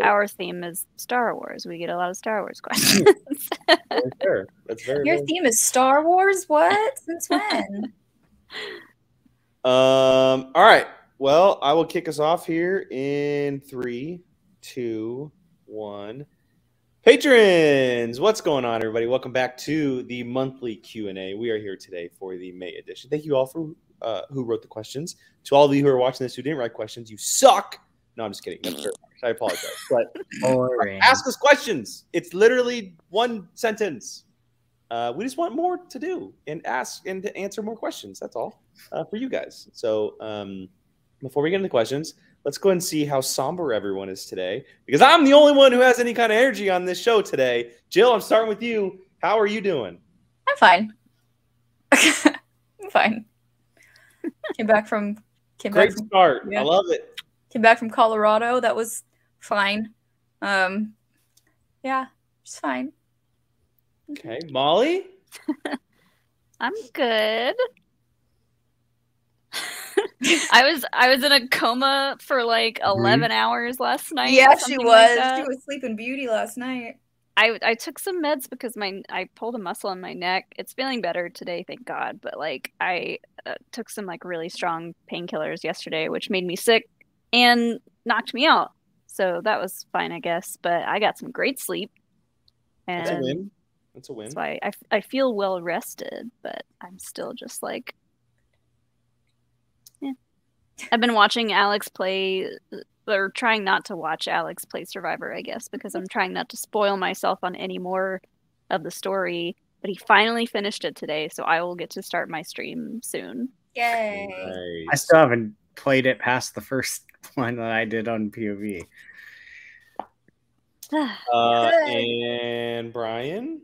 our theme is Star Wars. We get a lot of Star Wars questions. Sure. That's very. Your theme is Star Wars. What? Since when? All right. Well, I will kick us off here in 3, 2, 1. Patrons, what's going on, everybody? Welcome back to the monthly Q&A. We are here today for the May edition. Thank you all for who wrote the questions. To all of you who are watching this who didn't write questions, you suck. No, I'm just kidding. That's very harsh. I apologize. But ask us questions. It's literally one sentence. We just want more to do and ask and to answer more questions. That's all for you guys. So before we get into questions, let's go ahead and see how somber everyone is today, because I'm the only one who has any kind of energy on this show today. Jill, I'm starting with you. How are you doing? I'm fine. I'm fine. Great start. Yeah. I love it. Came back from Colorado. That was fine. Yeah, it's fine. Okay, Molly? I'm good. I was in a coma for like 11 hours last night. Yeah, she was. She was sleeping beauty last night. I took some meds because I pulled a muscle in my neck. It's feeling better today, thank God. But like I took some like really strong painkillers yesterday, which made me sick and knocked me out. So that was fine, I guess. But I got some great sleep. And that's a win. That's a win. That's why I feel well rested, but I'm still just like, yeah. I've been watching Alex play, or trying not to watch Alex play Survivor, I guess, because I'm trying not to spoil myself on any more of the story. But he finally finished it today, so I will get to start my stream soon. Yay! Nice. I still haven't played it past the first one that I did on POV. And Brian?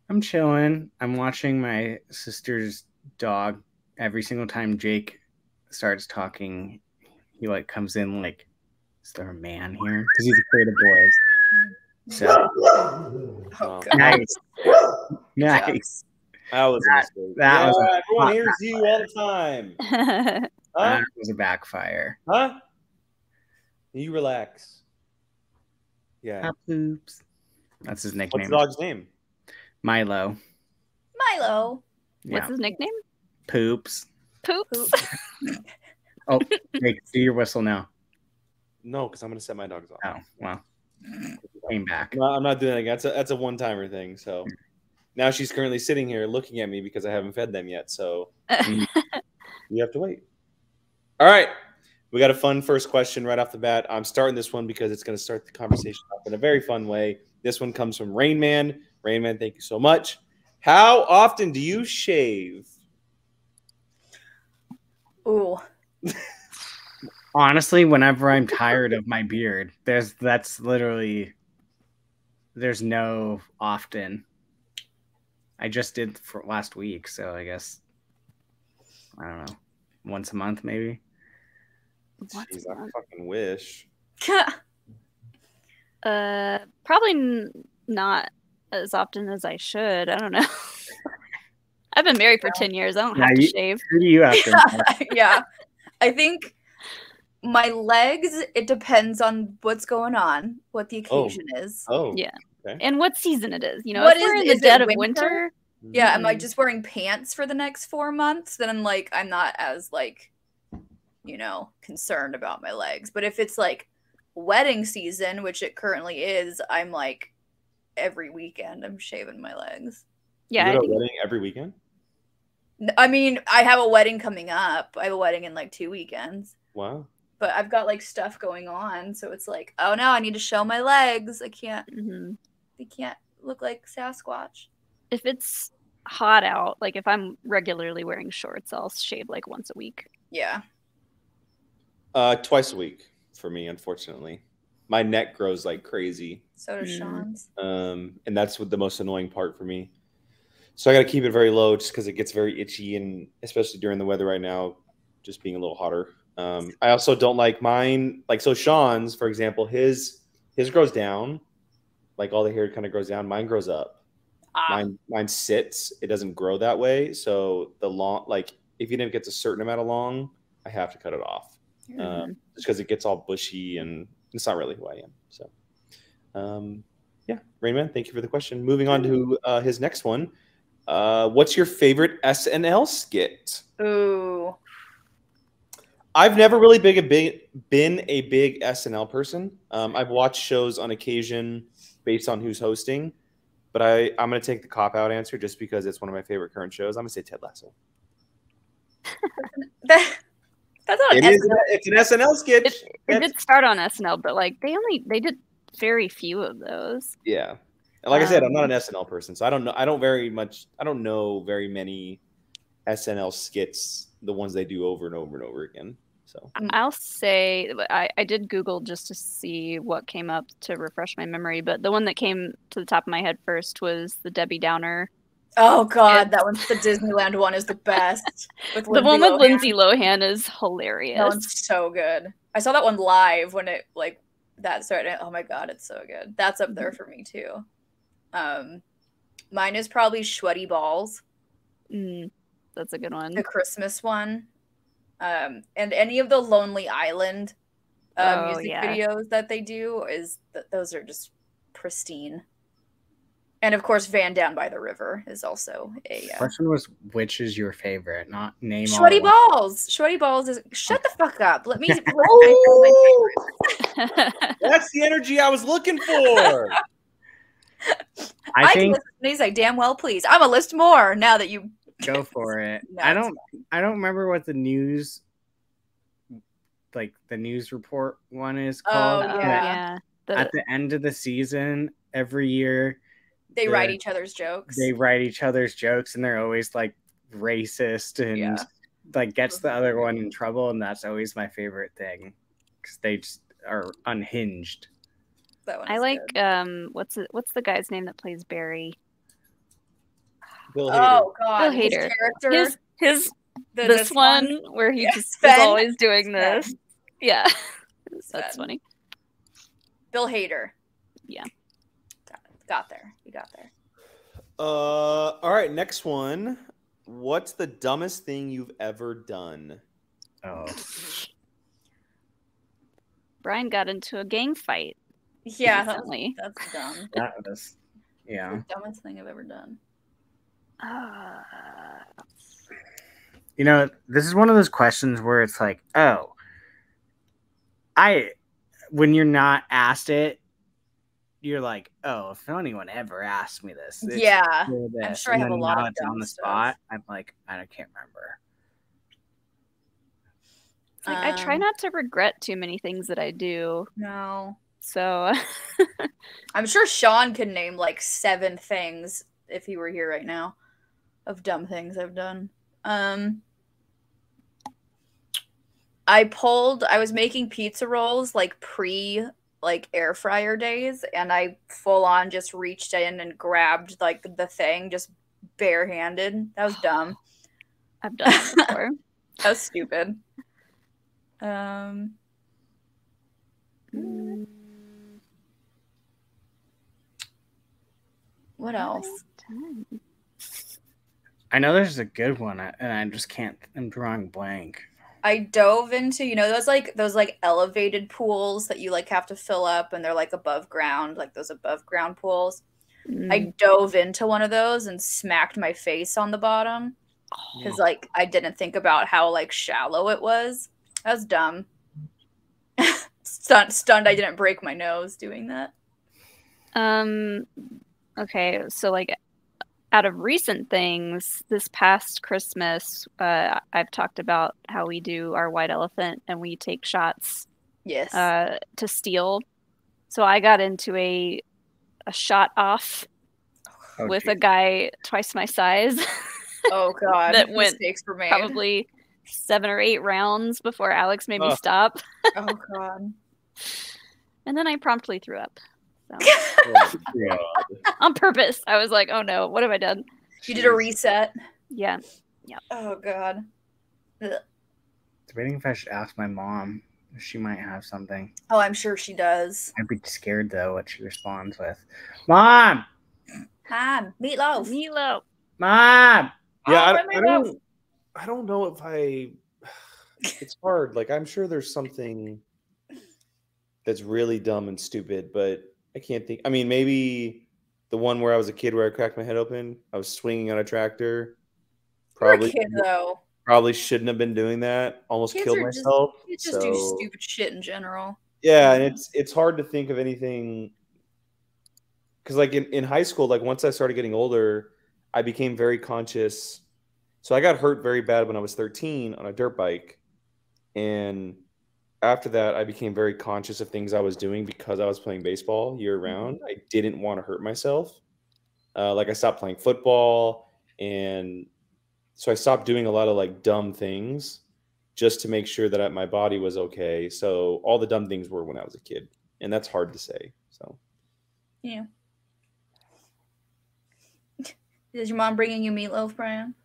I'm chilling. I'm watching my sister's dog. Every single time Jake starts talking, he like comes in like, is there a man here? Because he's afraid of boys. So nice. That was everyone hears you all the time. That was a backfire. Huh? You relax. Yeah. Poops. That's his nickname. What's the dog's name? Milo. Yeah. What's his nickname? Poops. Poops. Oh, Jake, do your whistle now. No, because I'm going to set my dogs off. Oh, well. Came back. No, I'm not doing that. That's a one-timer thing. So now she's currently sitting here looking at me because I haven't fed them yet. So you have to wait. All right. We got a fun first question right off the bat. I'm starting this one because it's going to start the conversation off in a very fun way. This one comes from Rain Man. Rain Man, thank you so much. How often do you shave? Ooh. Honestly, whenever I'm tired of my beard, there's no often. I just did for last week, so I guess I don't know, once a month maybe. Jeez, I fucking wish. Probably not as often as I should. I don't know. I've been married for 10 years. I don't have to shave. Who do you have to? Yeah. I think my legs, it depends on what's going on, what the occasion is. Oh. Yeah. Okay. And what season it is. You know, what if we're in the dead of winter. Yeah, I'm like just wearing pants for the next 4 months, then I'm not as like, concerned about my legs. But if it's like wedding season, which it currently is, I'm like every weekend I'm shaving my legs. Yeah. You go to a wedding every weekend? I mean, I have a wedding coming up. I have a wedding in like 2 weekends. Wow. But I've got like stuff going on, so it's like, oh no, I need to show my legs. I can't. They can't look like Sasquatch. If it's hot out, like if I'm regularly wearing shorts, I'll shave like once a week. Yeah. Twice a week for me, unfortunately. My neck grows like crazy. So does Sean's. And that's what the most annoying part for me. So I got to keep it very low just because it gets very itchy, and especially during the weather right now, just being a little hotter. I also don't like mine. Like, so Sean's, for example, his grows down. Like all the hair kind of grows down. Mine grows up. Mine sits. It doesn't grow that way. So the long, like if you didn't get a certain amount of long, I have to cut it off. Just because it gets all bushy and It's not really who I am. So, yeah, Rainman, thank you for the question. Moving on to his next one. What's your favorite SNL skit? Ooh. I've never really been a big SNL person. I've watched shows on occasion based on who's hosting, but I'm going to take the cop-out answer just because it's one of my favorite current shows. I'm going to say Ted Lasso. That's not an SNL. It's an SNL sketch. It did start on SNL, but like they did very few of those. Yeah. And like I said, I'm not an SNL person, so I don't know. I don't know very many SNL skits, the ones they do over and over and over again. So I'll say I did Google just to see what came up to refresh my memory, but the one that came to the top of my head first was the Debbie Downer. Oh God, that one's the Disneyland one is the best. The one with Lindsay Lohan is hilarious. That one's so good. I saw that one live when it like that started. Oh my God, it's so good. That's up there for me too. Mine is probably Sweaty Balls. That's a good one. The Christmas one. And any of the Lonely Island music videos that they do those are just pristine. And of course, Van Down by the River is also a. Question was, which is your favorite? Not name. Sweaty Balls. Sweaty Balls is. Shut the fuck up. Let me. That's the energy I was looking for. I think these I damn well please. I'm a list more now that you go for it. No, I don't remember what the news report one is called. Oh yeah. At the end of the season, every year they write each other's jokes. They write each other's jokes, and they're always like racist and like gets the other one in trouble, and that's always my favorite thing because they just are unhinged. That one I like good. What's the guy's name that plays Barry? Bill Hader. Oh God, Bill Hader. His this one where he just is always doing this. Yeah, that's funny. Bill Hader. Yeah. Got there. You got there. All right, next one. What's the dumbest thing you've ever done? Oh. Brian got into a gang fight. Yeah, recently. that's dumb. That was, yeah. The dumbest thing I've ever done. You know, this is one of those questions where it's like, when you're not asked it, you're like, oh, if anyone ever asked me this. Yeah. I'm sure I have a lot of on the spot. I'm like, I can't remember. Like, I try not to regret too many things that I do. No. So I'm sure Sean could name like 7 things if he were here right now of dumb things I've done. I was making pizza rolls like air fryer days, and I full on just reached in and grabbed like the thing just barehanded. That was dumb. I've done it before. That was stupid. What else? I know there's a good one, and I just can't. I'm drawing blank. I dove into, those elevated pools that you like have to fill up, and they're like above ground, like those above ground pools. I dove into one of those and smacked my face on the bottom because like I didn't think about how like shallow it was. That was dumb. Stunned I didn't break my nose doing that. Okay, so like out of recent things, this past Christmas, I've talked about how we do our white elephant and we take shots. Yes. To steal. So I got into a shot off with a guy twice my size. Oh God! That went mistakes were made. Probably 7 or 8 rounds before Alex made me stop. Oh God! And then I promptly threw up. So. On purpose. I was like, oh no, what have I done? You did a reset. Yeah. Oh God. Ugh. Debating if I should ask my mom. She might have something. Oh, I'm sure she does. I'd be scared though what she responds with. Mom! Meatloaf. Mom! Yeah, I don't know if it's hard. Like, I'm sure there's something that's really dumb and stupid, but I can't think. I mean, maybe the one where I was a kid where I cracked my head open. I was swinging on a tractor. You're a Probably, kid though. probably shouldn't have been doing that. Almost Kids killed are myself. kids just do stupid shit in general. Yeah, and it's hard to think of anything because like in high school, like once I started getting older, I became very conscious. So I got hurt very bad when I was 13 on a dirt bike, and after that, I became very conscious of things I was doing because I was playing baseball year round. I didn't want to hurt myself. Like I stopped playing football, and so I stopped doing a lot of like dumb things just to make sure that my body was okay. So all the dumb things were when I was a kid, and that's hard to say. So yeah. Is your mom bringing you meatloaf, Brian?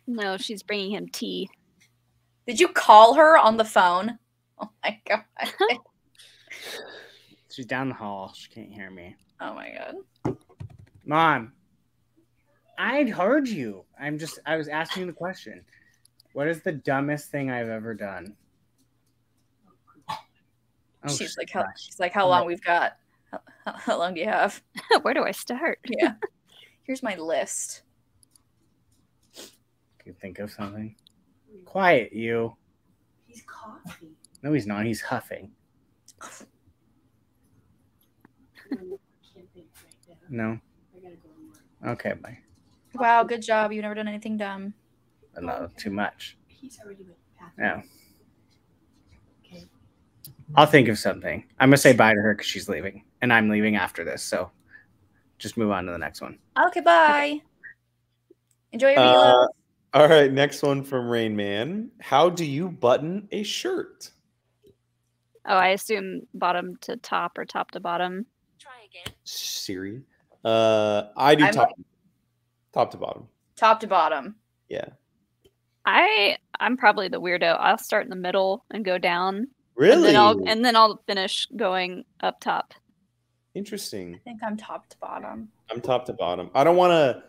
No, she's bringing him tea. Did you call her on the phone? Oh my god. She's down the hall. She can't hear me. Oh my god. Mom, I heard you. I was asking the question. What is the dumbest thing I've ever done? Oh, she's like, how long we've got? How long do you have? Where do I start? Yeah. Here's my list. Can you think of something? Quiet, you. He's coughing. No, he's not. He's huffing. Can't think right now. No. I gotta go to work. Okay, bye. Wow, good job. You've never done anything dumb. No, too much. He's already with Patrick. No. Okay. I'll think of something. I'm gonna say bye to her because she's leaving, and I'm leaving after this. So, just move on to the next one. Okay, bye. Enjoy your meatloaf. all right, next one from Rain Man. How do you button a shirt? Oh, I assume bottom to top or top to bottom. Try again. Siri. I do top to bottom. Top to bottom. Yeah. I'm probably the weirdo. I'll start in the middle and go down. Really? And then I'll finish going up top. Interesting. I think I'm top to bottom. I'm top to bottom. I don't want to,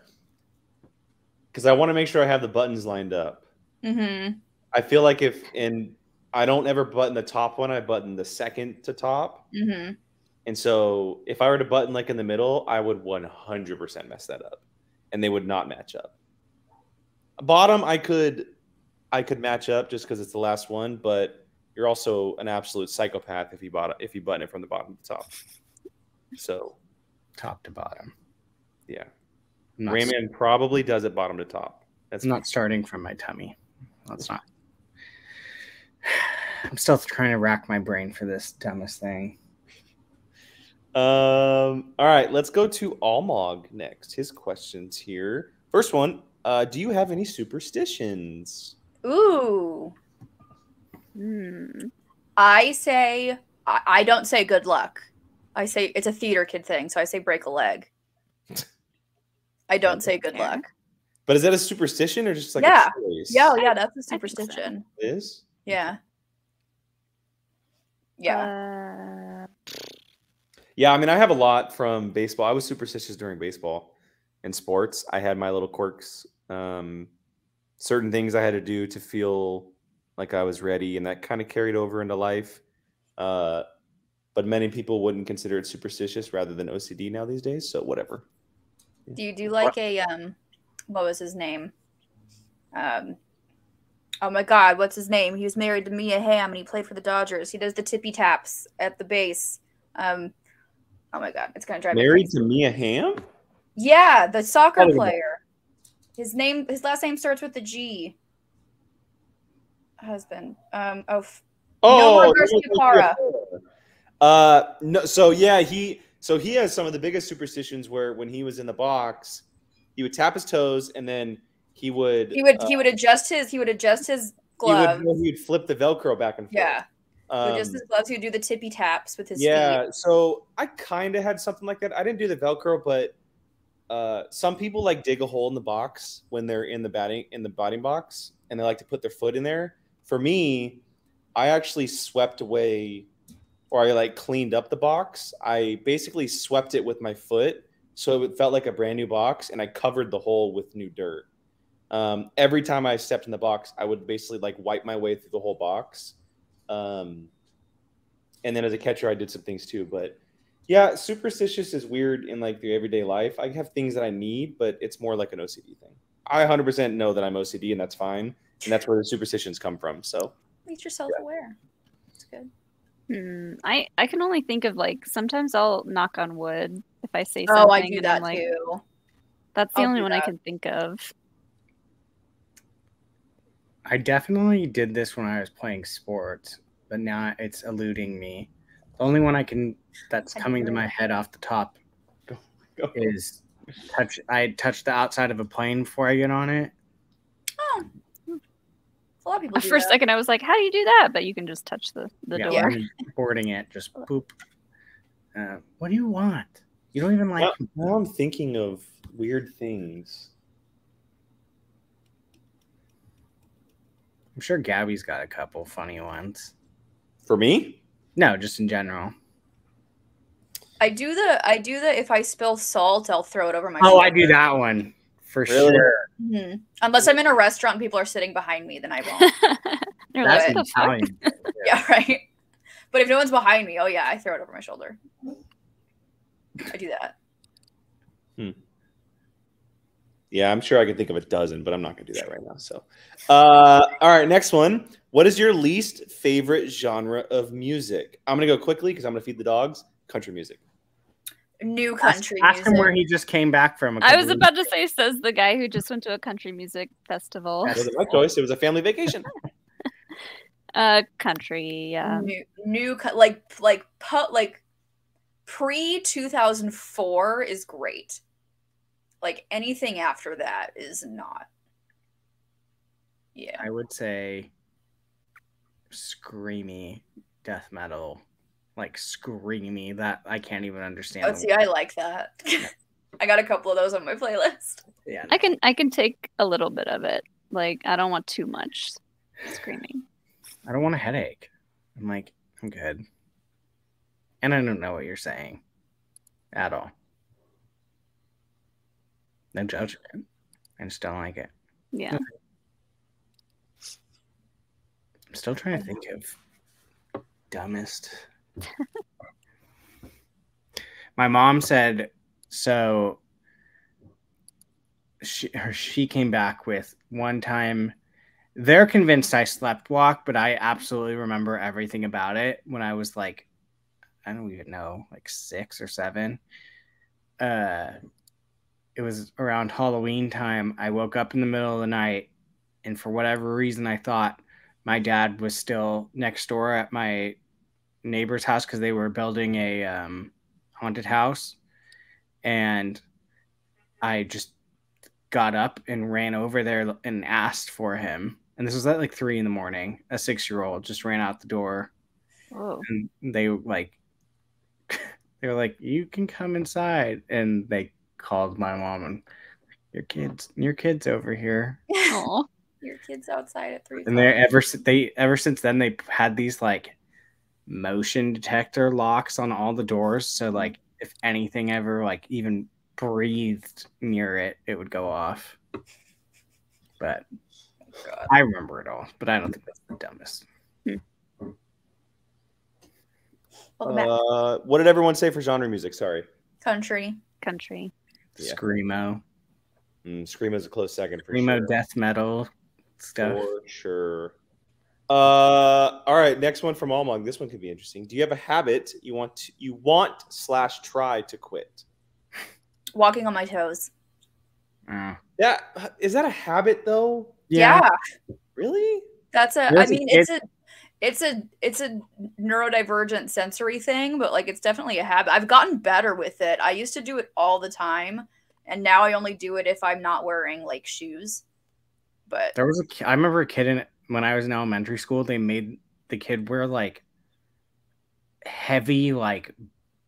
because I want to make sure I have the buttons lined up. Mm-hmm. I feel like I don't ever button the top one. I button the second to top. Mm-hmm. And so if I were to button like in the middle, I would 100% mess that up, and they would not match up. Bottom, I could match up just because it's the last one, but you're also an absolute psychopath if you button it from the bottom to top. So Top to bottom. yeah, I'm not, Rayman probably does it bottom to top. That's I'm not starting from my tummy. That's not. I'm still trying to rack my brain for this dumbest thing. All right, let's go to Almog next. His questions here. First one, do you have any superstitions? Ooh. I don't say good luck. I say it's a theater kid thing, so I say break a leg. I don't say good luck. But is that a superstition or just like Yeah. a choice? Yeah, that's a I think so. superstition. It is? Yeah. Yeah. Yeah, I mean, I have a lot from baseball. I was superstitious during baseball and sports. I had my little quirks, certain things I had to do to feel like I was ready, and that kind of carried over into life. But many people wouldn't consider it superstitious rather than OCD now these days, so whatever. Do you do like a what was his name? Oh my god, what's his name? He was married to Mia Hamm and he played for the Dodgers. He does the tippy taps at the base. Oh my god, it's gonna drive me Married crazy. to Mia Hamm? Yeah, the soccer Oh, yeah. player. His last name starts with a G. Husband. Nomar Garciaparra. No, so yeah, he has some of the biggest superstitions where when he was in the box, he would tap his toes and then he would adjust his glove. He would flip the Velcro back and forth. Yeah. He would adjust his gloves. He would do the tippy taps with his yeah, feet. so I kind of had something like that. I didn't do the Velcro, but some people like dig a hole in the box when they're in the batting box, and they like to put their foot in there. For me, I actually swept away, or I like cleaned up the box. I basically swept it with my foot, so it felt like a brand new box, and I covered the hole with new dirt. Every time I stepped in the box, I would basically like wipe my way through the whole box. and then as a catcher, I did some things too. But yeah, superstitious is weird in like the everyday life. I have things that I need, but it's more like an OCD thing. I 100% know that I'm OCD, and that's fine, and that's where the superstitions come from. So At least you're self-aware. It's good. I can only think of like sometimes I'll knock on wood if I say Oh, something. I do and that I'm like, too. that's the I'll only do one I that. can think of. I definitely did this when I was playing sports, but now it's eluding me. The only one that's coming to my head off the top is I touch the outside of a plane before I get on it. Oh, a lot of people do For a that. second, I was like, how do you do that? But you can just touch the Yeah, door. when you're boarding it, just boop. What do you want? You don't even like. now I'm thinking of weird things. I'm sure Gabby's got a couple funny ones. For me? No, just in general. I do the if I spill salt, I'll throw it over my Oh, shoulder. I do that one for Really? sure. Mhm. Unless I'm in a restaurant and people are sitting behind me, then I won't. You're That's like, an what the fuck? Italian. Yeah, right. But if no one's behind me, oh yeah, I throw it over my shoulder. I do that. Yeah, I'm sure I can think of a dozen, but I'm not going to do that right now. So, all right, next one. What is your least favorite genre of music? I'm going to go quickly because I'm going to feed the dogs. Country music. New country Ask music. him where he just came back from. I was about to say, says the guy who just went to a country music festival. It wasn't my choice. It was a family vacation. Country, yeah. Like pre 2004 is great. Like anything after that is not. Yeah. I would say screamy death metal. Like screamy that I can't even understand. Oh, see, I like that. I got a couple of those on my playlist. Yeah. I can take a little bit of it. Like I don't want too much screaming. I don't want a headache. I'm like, I'm good. And I don't know what you're saying at all. No judgment. I just don't like it. Yeah. I'm still trying to think of dumbest. My mom said, so she came back with one time. They're convinced I sleptwalk, but I absolutely remember everything about it when I was like, I don't even know, like 6 or 7. It was around Halloween time. I woke up in the middle of the night, and for whatever reason, I thought my dad was still next door at my neighbor's house because they were building a haunted house. And I just got up and ran over there and asked for him. And this was at like 3 a.m. A 6-year-old just ran out the door. Whoa. And they were like, you can come inside. And they called my mom and your kids over here. Aw. Your kid's outside at 3 And ever since then they had these like motion detector locks on all the doors. So like if anything ever like even breathed near it, it would go off. But God. I remember it all, but I don't think that's the dumbest. Welcome back. What did everyone say for genre music? Sorry. Country. Country. Yeah. Screamo. Screamo is a close second for Screamo sure. death metal stuff. For sure. All right, next one from Almog. This one could be interesting. Do you have a habit you want/try to quit? Walking on my toes. Yeah, is that a habit though? Yeah. Really? That's a. Yes, I mean, it's a neurodivergent sensory thing, but like it's definitely a habit. I've gotten better with it. I used to do it all the time, and now I only do it if I'm not wearing like shoes. But There was I remember a kid when I was in elementary school, they made the kid wear like heavy like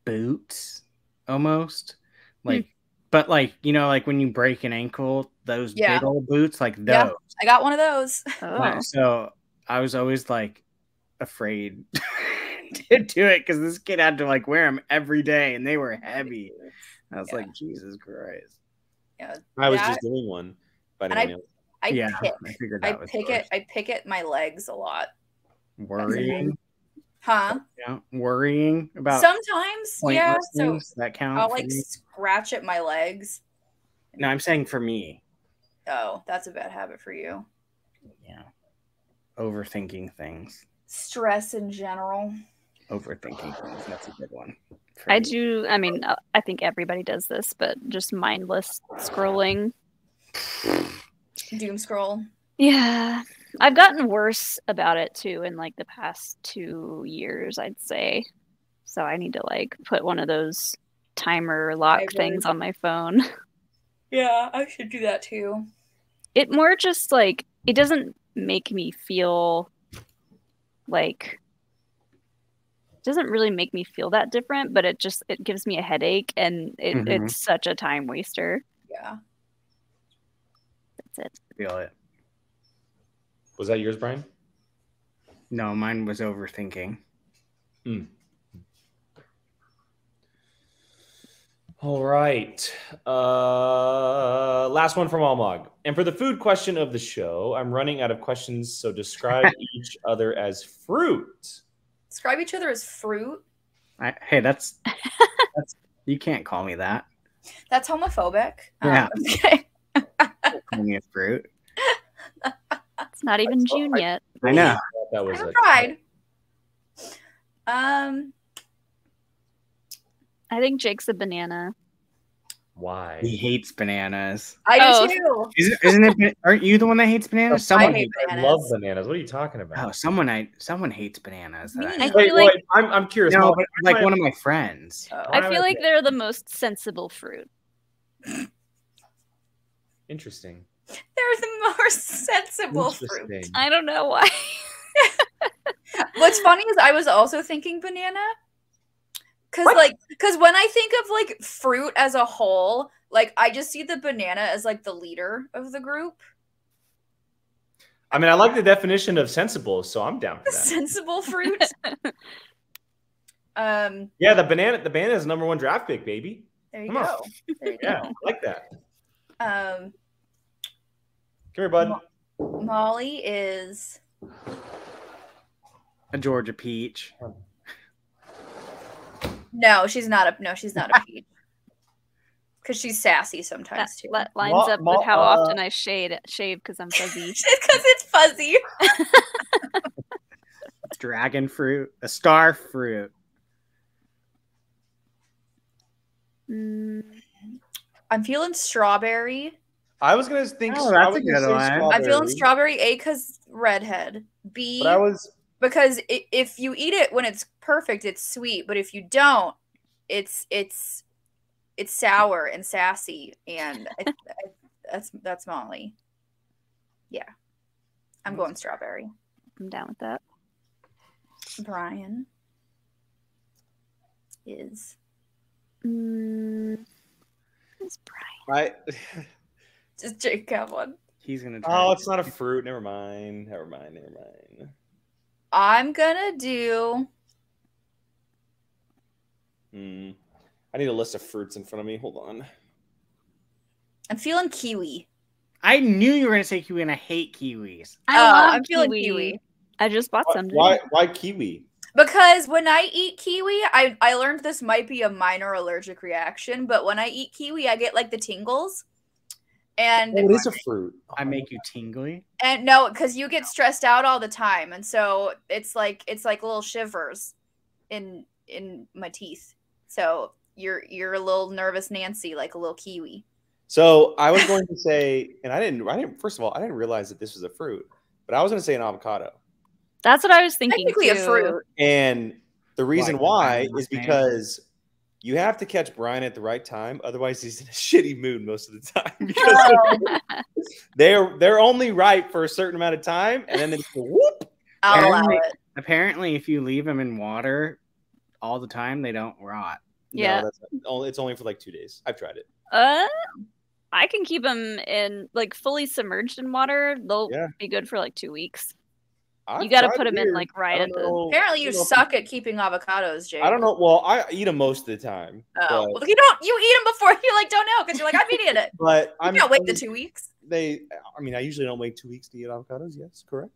boots almost. Like but like, you know, like when you break an ankle, those Yeah. big old boots, like those. Yeah. I got one of those. Oh. So I was always like afraid to do it because this kid had to like wear them every day and they were heavy. I was Yeah. like, Jesus Christ. Yeah. I was That- just doing one. By And anyone else. I Yeah, pick. I figured I that was pick yours. it. I pick at my legs a lot. Worrying. Huh? Yeah, worrying about Sometimes, yeah. pointless So things that count. I'll for like me? scratch at my legs. No, I'm saying for me. Oh, that's a bad habit for you. Yeah, overthinking things. Stress in general. Overthinking things. That's a good one. for I me. do. I mean, I think everybody does this, but just mindless scrolling. Doom scroll. Yeah, I've gotten worse about it too in like the past 2 years, I'd say. So I need to like put one of those timer lock Timers. things on my phone. Yeah, I should do that too. It more just like it doesn't make me feel like doesn't really make me feel that different, but it gives me a headache and it's such a time waster. Yeah. That's it. Feel it. Was that yours, Brian? No, mine was overthinking. All right. Last one from Almog. And for the food question of the show, I'm running out of questions, so describe each other as fruit. Describe each other as fruit. Hey, that's you can't call me that. That's homophobic. Yeah. Okay. Call me a fruit. It's not even June yet. I know. That was I a tried. I think Jake's a banana. why. He hates bananas. I do Oh. too. Isn't it? Aren't you the one that hates bananas? I Someone hate hates. I bananas. love bananas. What are you talking about? Oh, someone hates bananas. that I Me. know. I feel like I'm curious. No, Mom, but like one of my friends. Oh. I feel like they're the most sensible fruit. Interesting. They're the most sensible fruit. Interesting. I don't know why. What's funny is I was also thinking banana. Because when I think of like fruit as a whole, like I just see the banana as like the leader of the group. I mean, I like the definition of sensible, so I'm down for that. Sensible fruit. Yeah, the banana is the number one draft pick, baby. There you Come on. go. There you Yeah, I like that. go. Come here, bud. Molly is A Georgia peach. no, she's not a peach. Because she's sassy sometimes too. That lines up with how often I shave because I'm fuzzy. Because it's fuzzy. Dragon fruit. A star fruit. I'm feeling strawberry. I was gonna think. Oh, I that's was a gonna good say one. I'm feeling strawberry, strawberry A because redhead. B But I was. because if you eat it when it's perfect, it's sweet. But if you don't, it's sour and sassy, and that's Molly. Yeah, I'm going strawberry. I'm down with that. Brian is It's Brian. just Jake have one. He's gonna try. Oh, it's not a fruit. Never mind. I'm gonna do. I need a list of fruits in front of me. Hold on. I'm feeling kiwi. I knew you were gonna say kiwi, and I hate kiwis. I love I'm feeling kiwi. I just bought some. today. Why kiwi? Because when I eat kiwi, I learned this might be a minor allergic reaction, but when I eat kiwi, I get like the tingles. And Oh, it is a fruit. I make you tingly. and no, because you get stressed out all the time, and so it's like little shivers in my teeth. So you're a little nervous Nancy, like a little kiwi. So I was going to say, and I didn't. First of all, I didn't realize that this was a fruit, but I was going to say an avocado. That's what I was thinking. Technically a too. fruit. And the reason Why? why is because you have to catch Brian at the right time. Otherwise, he's in a shitty mood most of the time because they're only ripe for a certain amount of time, and then they just go whoop. I'll allow Apparently- it. Apparently, if you leave them in water all the time, they don't rot. Yeah. No, it's only for like 2 days. I've tried it. I can keep them in like fully submerged in water. They'll Yeah. be good for like 2 weeks. I've You got to tried put it them in here. like I right don't at the. know- Apparently, I you don't know if suck at keeping avocados, Jake. I don't know. Well, I eat them most of the time. Oh, well, you don't. You eat them before you like don't know because you're like I'm eating it. But You I'm can't wait the 2 weeks. I mean, I usually don't wait 2 weeks to eat avocados. Yes, correct.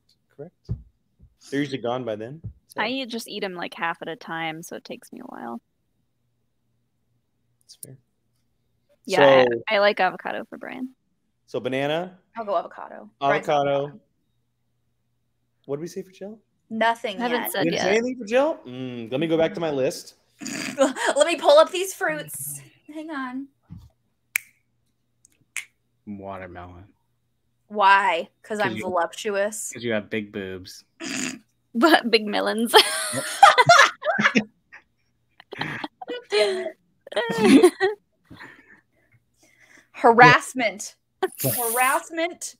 They're usually gone by then. So just eat them like half at a time, so it takes me a while. that's fair. Yeah, So, I like avocado for Brian. so banana, I'll go avocado. Brian's avocado. What did we say for Jill? Nothing I haven't yet. said You didn't say yet. anything for Jill? Let me go back to my list. Let me pull up these fruits. Hang on. Watermelon. Why? Because I'm 'Cause you- voluptuous. Because you have big boobs. But big melons. Harassment. Harassment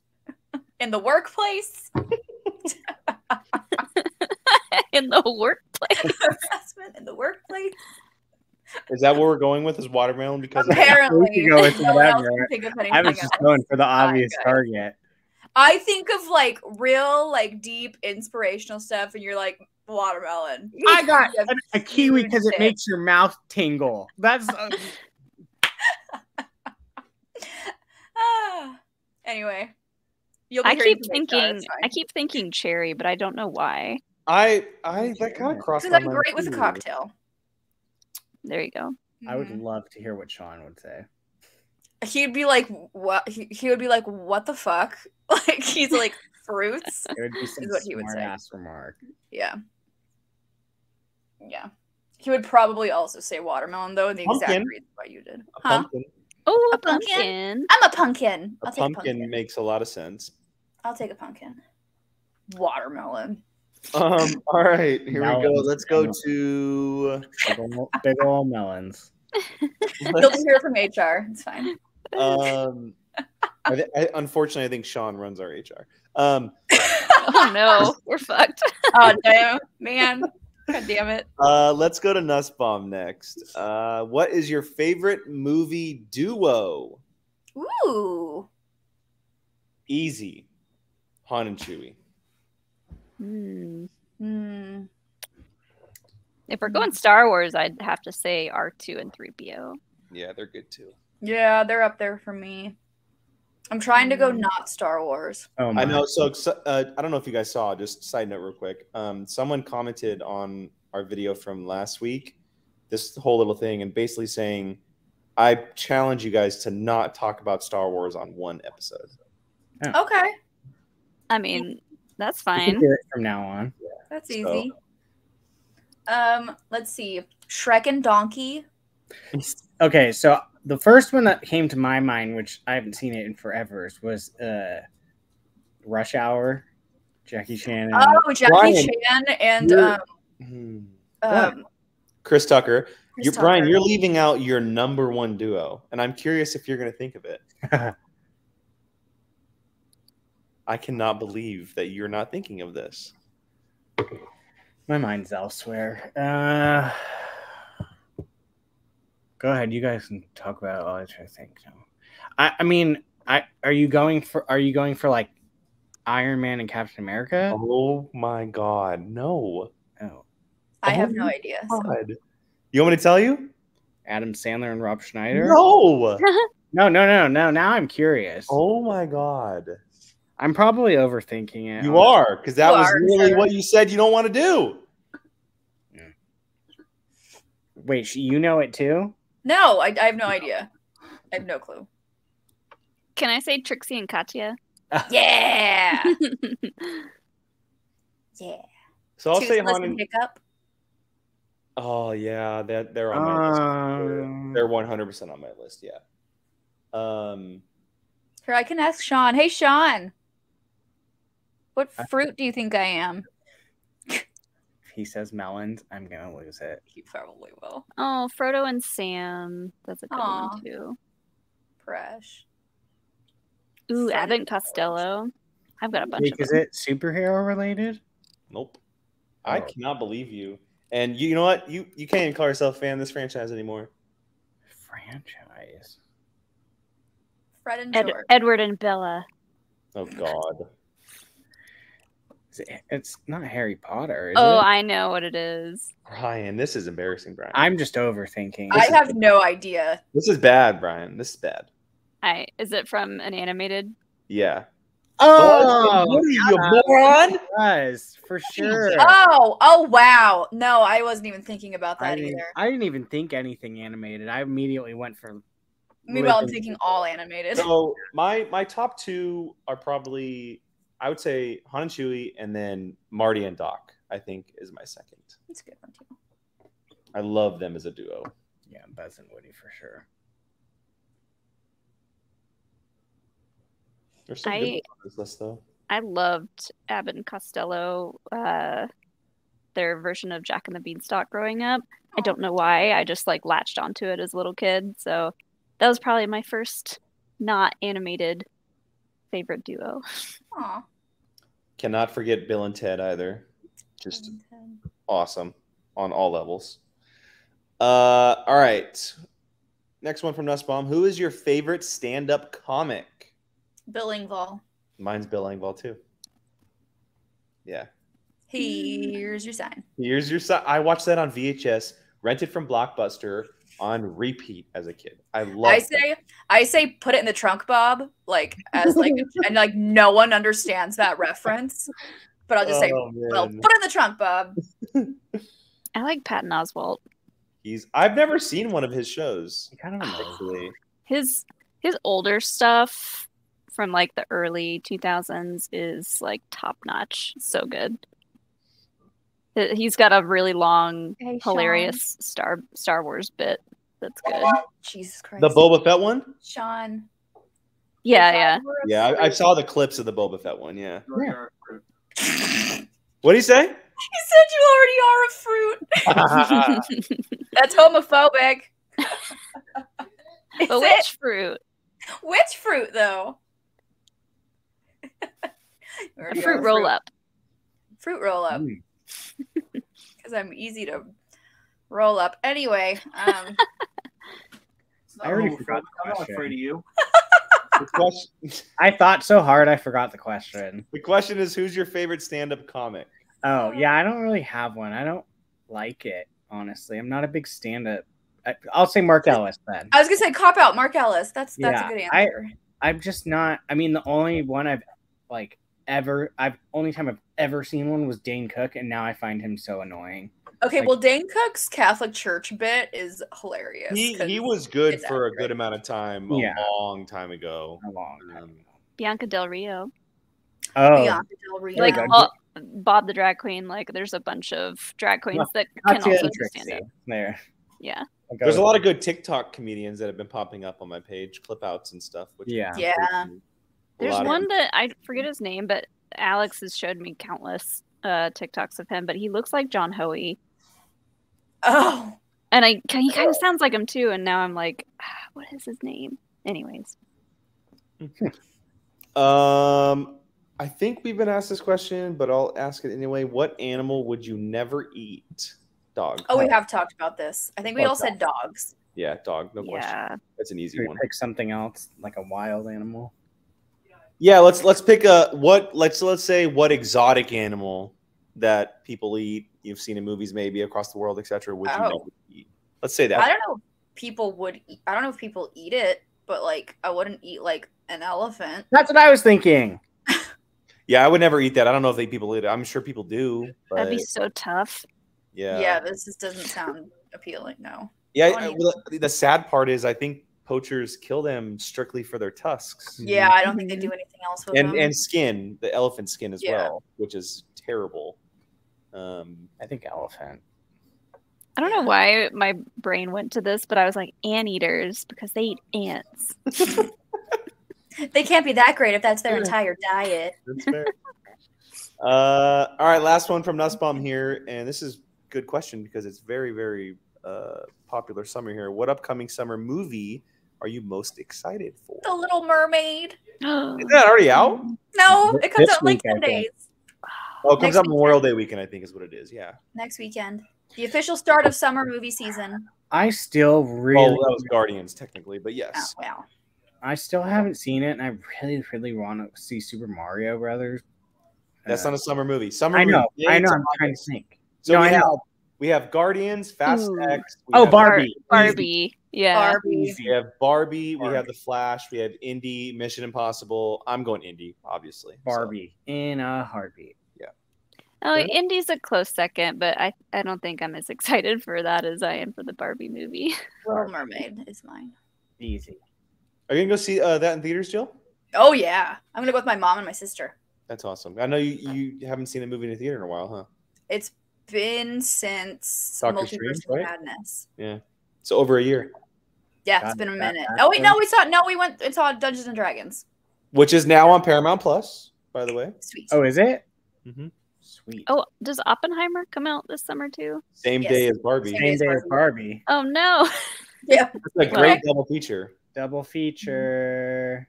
in the workplace. In the workplace. Harassment in the workplace. Is that what we're going with? Is watermelon because of that? Apparently, We could go with no one else whatever. can think of anything I was just else. going for the obvious Okay. target. I think of like real, like deep inspirational stuff, and you're like watermelon. I got You have a kiwi huge because it tits. makes your mouth tingle. That's Anyway, you'll be I hearing keep from HR, thinking it's fine. I keep thinking cherry, but I don't know why. I that kind of crossed Because my I'm mind great with a too. cocktail. There you go. I would Mhm. love to hear what Sean would say. He'd be like, "What?" He would be like, "What the fuck?" Like he's like, "Fruits." It would be some Is what he would smart say. ass remark. Yeah. Yeah. He would probably also say watermelon though, and the exact Pumpkin. reason why you did. A Huh? pumpkin. Oh, A pumpkin? pumpkin. I'm a pumpkin. A I'll take a pumpkin pumpkin. makes a lot of sense. I'll take a pumpkin. Watermelon. All right, here we go. Melons. Let's go to Big ol' melons. You'll be here from HR. It's fine. unfortunately, I think Sean runs our HR. Oh no, we're fucked. Oh damn, man. God damn it. Let's go to Nussbaum next. What is your favorite movie duo? Ooh. Easy. Han and Chewie. Hmm. If we're going Star Wars, I'd have to say R2 and 3PO. Yeah, they're good too. Yeah, they're up there for me. I'm trying to go not Star Wars. Oh I know. So I don't know if you guys saw. Just side note, real quick. Someone commented on our video from last week, this whole little thing, and basically saying, "I challenge you guys to not talk about Star Wars on one episode." Okay, I mean, that's We can fine. do it from now on. that's So- easy. Let's see. Shrek and Donkey. Okay, so the first one that came to my mind, which I haven't seen it in forever, was Rush Hour, Jackie Chan. And Oh, Jackie Brian, Chan and you're- Chris Tucker. Chris Brian, Tucker. you're leaving out your number one duo, and I'm curious if you're going to think of it. I cannot believe that you're not thinking of this. My mind's elsewhere. Go ahead, you guys can talk about it while I try to think. No. I mean, are you going for like Iron Man and Captain America? Oh my God, no! Oh, I have no Oh idea. so- God. You want me to tell you? Adam Sandler and Rob Schneider? No! No. Now I'm curious. Oh my God! I'm probably overthinking it. You are, because that You was are, really sir. what you said you don't want to do. Wait, you know it too? No, I have no idea. I have no clue. Can I say Trixie and Katya? Yeah. Yeah. So I'll say Toothless Han and and Hiccup. oh yeah, they're on my list. They're 100% on my list. Yeah. Here, I can ask Sean. Hey, Sean. What fruit do you think I am? If he says melons, I'm gonna lose it. He probably will. Oh, Frodo and Sam. That's a good Aw. one too. Fresh. Ooh, Frodo Abbott and and Costello. I've got a bunch Wait, of is them. it superhero related? Nope. I Oh. cannot believe you. And you know what? You can't even call yourself a fan of this franchise anymore. Franchise. Fred and George. Edward and Bella. Oh God. It's not Harry Potter, is Oh, it? I know what it is. Brian, this is embarrassing, Brian. I'm just overthinking. I have no idea. This is bad, Brian. This is bad. Is it from an animated? Yeah. Oh, what are you, yeah, moron? it was for sure. Oh wow. No, I wasn't even thinking about that either. I didn't even think anything animated. I immediately went for. Meanwhile, I'm living- thinking all animated. So my top two are probably, I would say Han and Chewie, and then Marty and Doc, I think, is my second. That's a good one too. I love them as a duo. Yeah, Buzz and Woody for sure. There's some good ones on this list, though. I loved Abbott and Costello, their version of Jack and the Beanstalk growing up. I don't know why. I just like latched onto it as a little kid. So that was probably my first not animated favorite duo. Aw. Cannot forget Bill and Ted either. Just awesome on all levels. All right. Next one from Nussbaum. Who is your favorite stand-up comic? Bill Engvall. Mine's Bill Engvall too. Yeah. Here's your sign. Here's your sign. I watched that on VHS, rented from Blockbuster on repeat as a kid. I love I say put it in the trunk, Bob, like as like and like no one understands that reference. But I'll just say, well, put it in the trunk, Bob. I like Patton Oswalt. I've never seen one of his shows. Kind of annoying. Actually. His older stuff from like the early 2000s is like top notch. So good. He's got a really long, Hey, hilarious Star Wars bit. That's good. Jesus Christ. The Boba Fett one? Sean. Yeah. Yeah, I saw the clips of the Boba Fett one. Yeah. What do you say? He said you already are a fruit. That's homophobic. Is But it? which fruit? Which fruit, though? A fruit roll up. Fruit roll up. Because I'm easy to roll up. Anyway, I already forgot the I'm not question. afraid of you. I thought so hard I forgot the question. The question is, who's your favorite stand-up comic? Oh, yeah, I don't really have one. I don't like it, honestly. I'm not a big stand-up. I'll say Mark Ellis then. I was gonna say cop out, Mark Ellis. That's a Yeah, good answer. I'm just not. I mean, the only one only time I've ever seen one was Dane Cook, and now I find him so annoying. Okay, like- well, Dane Cook's Catholic Church bit is hilarious. He was good it's for a accurate. good amount of time, Yeah. a long time ago. A long time. Bianca Del Rio. Oh, Bianca Del Rio. Like good. Bob the drag queen. Like there's a bunch of drag queens that can Katya also and do Trixie stand up. there. Yeah. There's a lot of good TikTok comedians that have been popping up on my page, clip outs and stuff. Which Yeah. Yeah. a There's lot of- one that I forget his name, but Alex has showed me countless TikToks of him, but he looks like John Hoey. Oh, And he kind of sounds like him too, and now I'm like, what is his name? Anyways. I think we've been asked this question, but I'll ask it anyway. What animal would you never eat? Dog. oh, we have talked about this. I think we Oh, all said dogs. Yeah, dog. No question. Yeah. That's an easy Should we one. pick something else, like a wild animal? Yeah, let's pick let's say what exotic animal that people eat, you've seen in movies maybe across the world, etc. would you Oh. never eat? Let's say that. I don't know if people would eat, I don't know if people eat it, but like I wouldn't eat like an elephant. That's what I was thinking. Yeah, I would never eat that. I don't know if people eat it. I'm sure people do, but That'd be so tough. Yeah, this just doesn't sound appealing. No. Yeah, I well, the sad part is I think poachers kill them strictly for their tusks Yeah, I don't think they do anything else with them. and skin, the elephant skin as Yeah. well, which is terrible. I think elephant. I don't know why my brain went to this, but I was like anteaters because they eat ants. They can't be that great if that's their entire diet. That's fair. All right, last one from Nussbaum here, and this is a good question because it's very, very popular summer here. What upcoming summer movie are you most excited for? The Little Mermaid. Is that already out? No, it comes This out in like week, I 10 think. days. Oh, it comes Next out weekend. Memorial Day weekend, I think is what it is. Yeah. Next weekend. The official start of summer movie season. I still really, Well, that was Guardians technically, but Oh, yes. wow. I still haven't seen it, and I really, really want to see Super Mario Brothers. That's not a summer movie. Summer I know. movie. I know. It's I'm trying to August. think. So No, we I know. have Guardians, Fast Ooh. X. we Oh, have Barbie. Barbie. Yeah. Barbie. We have Barbie, we Barbie. have The Flash, we have Indy, Mission Impossible. I'm going Indy, obviously. so. Barbie in a heartbeat. Oh, Good. Indy's a close second, but I don't think I'm as excited for that as I am for the Barbie movie. Little Mermaid is mine. Easy. Are you gonna go see that in theaters, Jill? Oh yeah, I'm gonna go with my mom and my sister. That's awesome. I know you haven't seen a movie in a theater in a while, huh? It's been since Doctor Multiverse Strange, of right? Madness. Yeah. So over a year, Yeah, God, it's been a that- minute. that's Oh wait, no, good. we went and saw Dungeons and Dragons. which is now on Paramount Plus, by the way. Sweet. Oh, is it? Mm-hmm. Sweet. Oh, does Oppenheimer come out this summer too? Same Yes. day as Barbie. Same Same day as Barbie. Oh no. Yeah. It's a great double feature. Double feature.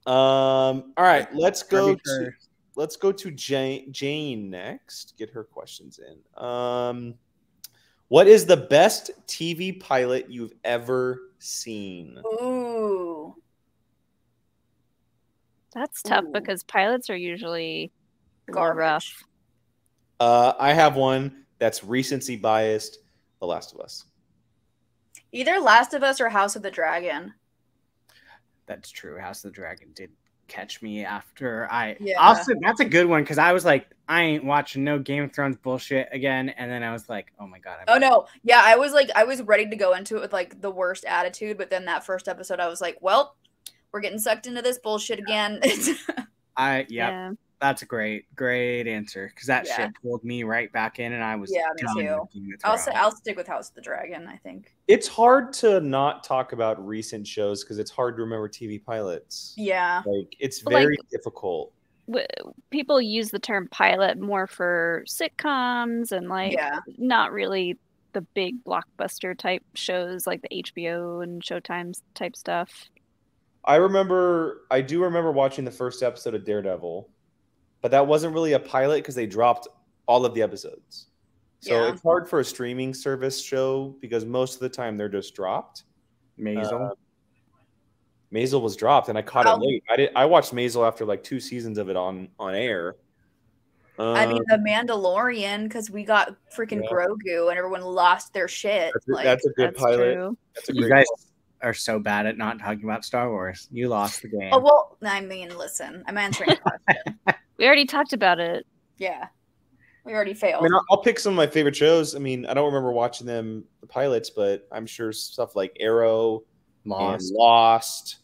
All right, let's go Barbie to first. Jane next. Get her questions in. What is the best TV pilot you've ever seen? Ooh. That's tough Ooh. because pilots are usually a little Garbage. rough. I have one that's recency biased. The Last of Us. Either Last of Us or House of the Dragon. That's true. House of the Dragon did catch me after I. Yeah. Also, that's a good one because I was like, I ain't watching no Game of Thrones bullshit again, and then I was like, oh my god. Oh no. Yeah, I was ready to go into it with like the worst attitude, but then that first episode I was like, well, we're getting sucked into this bullshit again. Yeah. That's a great answer because that Yeah. shit pulled me right back in, and I was Yeah, me done too. with Game of Thrones. I'll stick with House of the Dragon, I think. It's hard to not talk about recent shows because it's hard to remember TV pilots. Yeah. Like it's But, like, very difficult. People use the term pilot more for sitcoms and like Yeah. not really the big blockbuster type shows like the HBO and Showtime type stuff. I do remember watching the first episode of Daredevil, but that wasn't really a pilot because they dropped all of the episodes. So Yeah. it's hard for a streaming service show because most of the time they're just dropped. Maisel. Maisel was dropped and I caught Well- it late. I watched Maisel after like 2 seasons of it on air. I mean, The Mandalorian, because we got freaking Yeah. Grogu and everyone lost their shit. that's a good That's pilot. true. That's a You great guys one. are so bad at not talking about Star Wars. You lost the game. Oh, well, I mean, listen, I'm answering a question. We already talked about it. Yeah. We already failed. I mean, I'll pick some of my favorite shows. I mean, I don't remember watching them, the pilots, but I'm sure stuff like Arrow and Lost,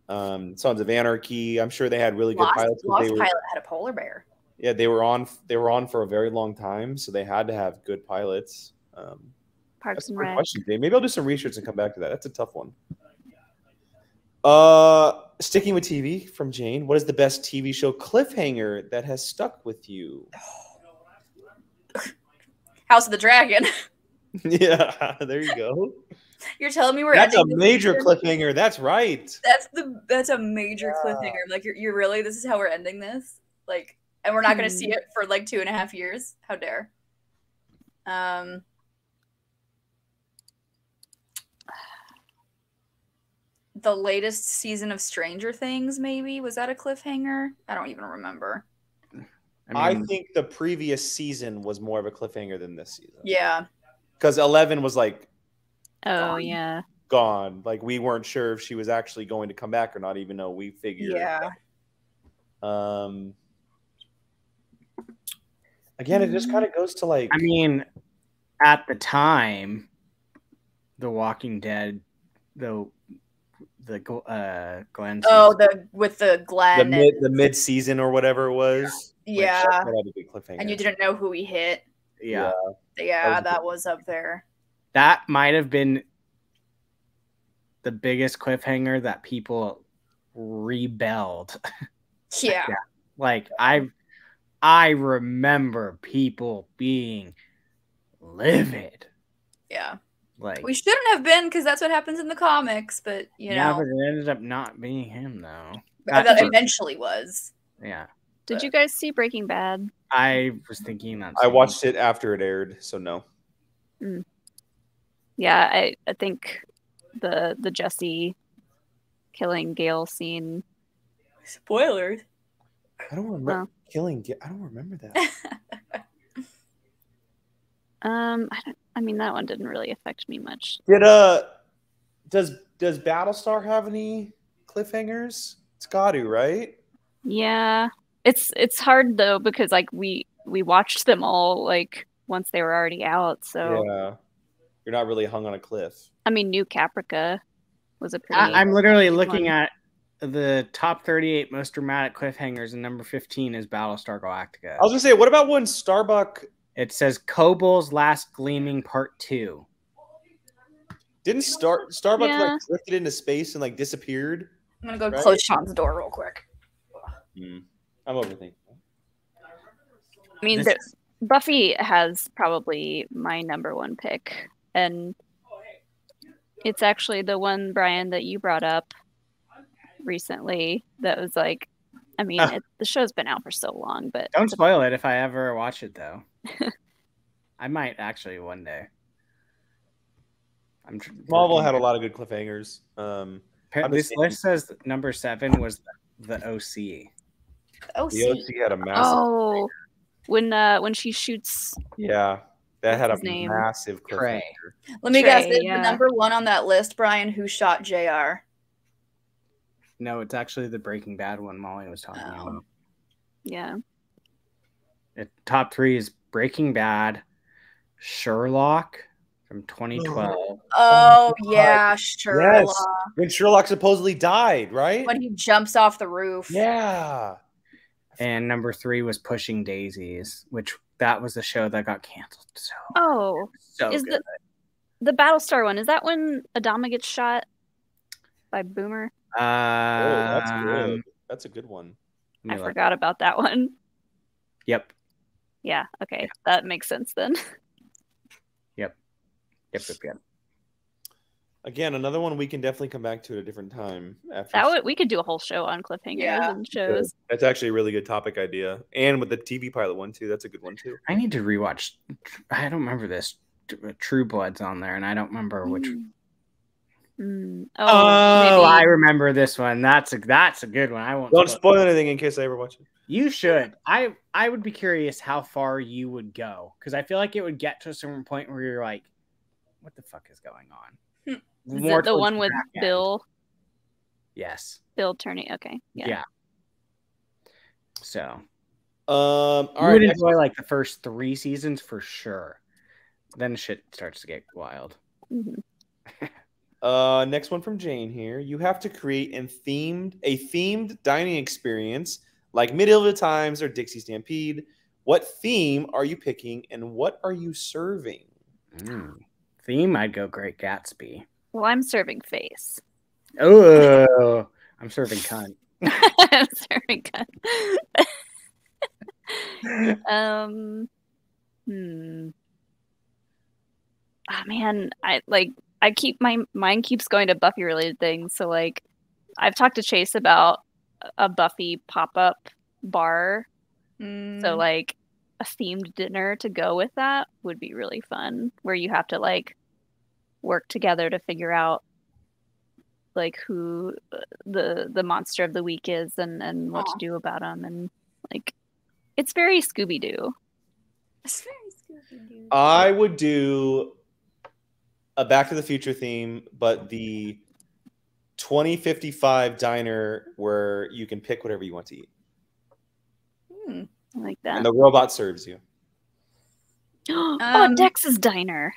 Sons of Anarchy. I'm sure they had really good pilots. but Lost they were, Pilot had a polar bear. yeah, they were on for a very long time, so they had to have good pilots. Parks That's a and good Rec. question, Dave. Maybe I'll do some research and come back to that. That's a tough one. Sticking with TV from Jane, what is the best TV show cliffhanger that has stuck with you? House of the Dragon. Yeah, there you go. You're telling me we're That's a ending this major season? cliffhanger. That's right. That's a major cliffhanger. Like you're really, this is how we're ending this? Like, and we're not gonna see it for like 2.5 years. How dare. The latest season of Stranger Things, maybe? Was that a cliffhanger? I don't even remember. I mean, think the previous season was more of a cliffhanger than this season. Yeah. Because 11 was like Oh yeah. gone. Like we weren't sure if she was actually going to come back or not, even though we figured. Yeah. Again, it just kind of goes to like. I mean, at the time, The Walking Dead, the Glenn. Oh, season, with the Glenn. the mid season or whatever it was. Yeah. Like, that had a big cliffhanger. And you didn't know who he hit. yeah, Yeah, That was that was up there. that might have been the biggest cliffhanger that people rebelled. Yeah. Like I remember people being livid. Yeah. Like We shouldn't have been because that's what happens in the comics, but you yeah, know, but it ended up not being him though. that That's- eventually was. Yeah, Did you guys see Breaking Bad? I was thinking that. I watched it after it aired, so no. Yeah, I think the Jesse killing Gale scene. Spoilers. I don't remember Oh. killing. I don't remember that. I mean that one didn't really affect me much. Did Does Battlestar have any cliffhangers? It's got to, right? Yeah. It's hard though because like we watched them all like once they were already out. So Yeah. You're not really hung on a cliff. I mean, New Caprica was a pretty. I'm literally big looking one. at the top 38 most dramatic cliffhangers, and number 15 is Battlestar Galactica. I was gonna say, what about when Starbuck It says Kobol's Last Gleaming Part 2. didn't Starbuck Yeah. like drifted into space and like disappeared? I'm gonna go Right. close Sean's door real quick. I'm overthinking. I mean, This- Buffy has probably my number one pick, and it's actually the one, Brian, that you brought up recently. That was like, I mean, the show's been out for so long, but Don't spoil it if I ever watch it, though. I might actually one day. Marvel had a lot of good cliffhangers. This list says number 7 was the OC. Oh, The OC had a massive. oh, when she shoots, Yeah, that had a What's his name? massive Trey. cliffhanger. let me Trey, guess. Is yeah. the number one on that list, Brian? Who shot Jr.? No, it's actually the Breaking Bad one Molly was talking Oh. about. yeah, Top 3 is Breaking Bad, Sherlock from 2012. Oh God. yeah, Sherlock. Yes, when Sherlock supposedly died, right? When he jumps off the roof. Yeah. And number 3 was Pushing Daisies, which that was the show that got canceled. Oh, So is good. the Battlestar one? Is that when Adama gets shot by Boomer? Oh, that's Um, good. That's a good one. let me I look. forgot about that one. Yep. Yeah, okay, that makes sense then. Yep. Again, another one we can definitely come back to at a different time. After We could do a whole show on cliffhangers Yeah. and shows. That's actually a really good topic idea, and with the TV pilot one too. That's a good one too. I need to rewatch. I don't remember this. True Blood's on there, and I don't remember which. Oh, Oh, I maybe. remember this one. That's a good one. I won't. Don't spoil anything in case I ever watch it. You should. I would be curious how far you would go, because I feel like it would get to a certain point where you're like, "What the fuck is going on?" Is More it the towards one with back end. Bill Yes. turning? Okay, yeah. Yeah. So All you right. would Next, enjoy like the first 3 seasons for sure. Then shit starts to get wild. Mhm. next one from Jane here. You have to create a themed dining experience like Medieval Times or Dixie Stampede. What theme are you picking, and what are you serving? Theme, I'd go Great Gatsby. Well, I'm serving face. Oh, I'm serving cunt. I'm serving cut. Oh man, I keep my mind keeps going to Buffy related things. So like, I've talked to Chase about a Buffy pop-up bar. So like a themed dinner to go with that would be really fun, where you have to like work together to figure out like who the monster of the week is and what to do about them, and like it's very Scooby-Doo. It's very Scooby-Doo. I would do a Back to the Future theme, but the 2055 diner where you can pick whatever you want to eat, I like that. and the robot serves you. Oh, Dex's Diner.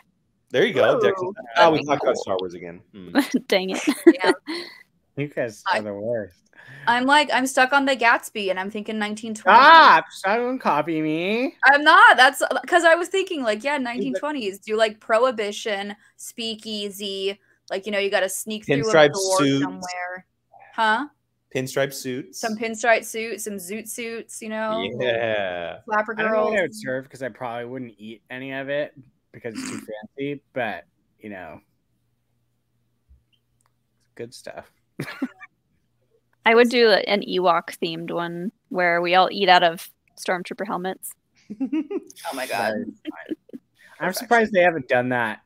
There you go. Ooh, Dex. that'd We be talked about cool. Star Wars again. Dang it. Yeah. You guys are the worst. I'm stuck on the Gatsby, and I'm thinking 1920s. Stop! Don't copy me. I'm not. That's because I was thinking, like, yeah, 1920s. Do like Prohibition, Speakeasy. Like, you know, you got to sneak through a Pinstripe door suits. somewhere. Huh? Pinstripe suits. Some pinstripe suits, some zoot suits, you know? Yeah. Flapper I don't know girls. what I would serve because I probably wouldn't eat any of it because it's too fancy. But you know, good stuff. I would do an Ewok themed one where we all eat out of Stormtrooper helmets. Oh my god. I'm surprised they haven't done that.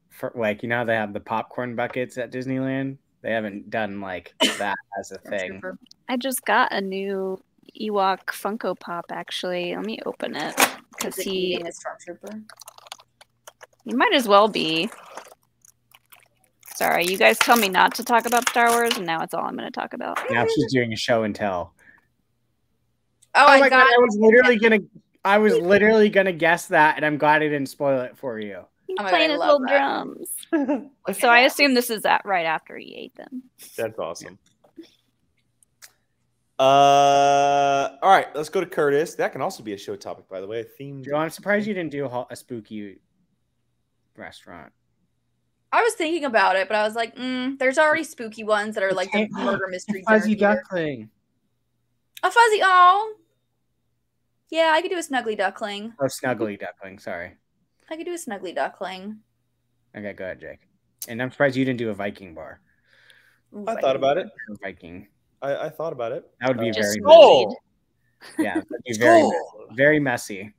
For like, you know, they have the popcorn buckets at Disneyland. They haven't done like that as a thing. Stormtrooper. I just got a new Ewok Funko Pop, actually. Let me open it because Is it eating a Stormtrooper? he might as well be. Sorry, you guys tell me not to talk about Star Wars, and now it's all I'm going to talk about. Now she's doing a show and tell. Oh, Oh my my god. god! I was literally gonna guess that, and I'm glad I didn't spoil it for you. He's Oh my playing God, I his love little that. drums. So I assume this is right after he ate them. That's awesome. All right, let's go to Curtis. That can also be a show topic, by the way. Themed. Joe, I'm surprised you didn't do a spooky restaurant. I was thinking about it, but I was like, there's already spooky ones that are like the murder mystery dinner Fuzzy theater. duckling. A fuzzy, oh. Yeah, I could do a snuggly duckling. Oh, snuggly duckling. Sorry. I could do a snuggly duckling. Okay, go ahead, Jake. And I'm surprised you didn't do a Viking bar. Ooh, I thought about it. Viking. I thought about it. That would be Just very Skull. messy. Yeah, that'd be very, Skull. very messy.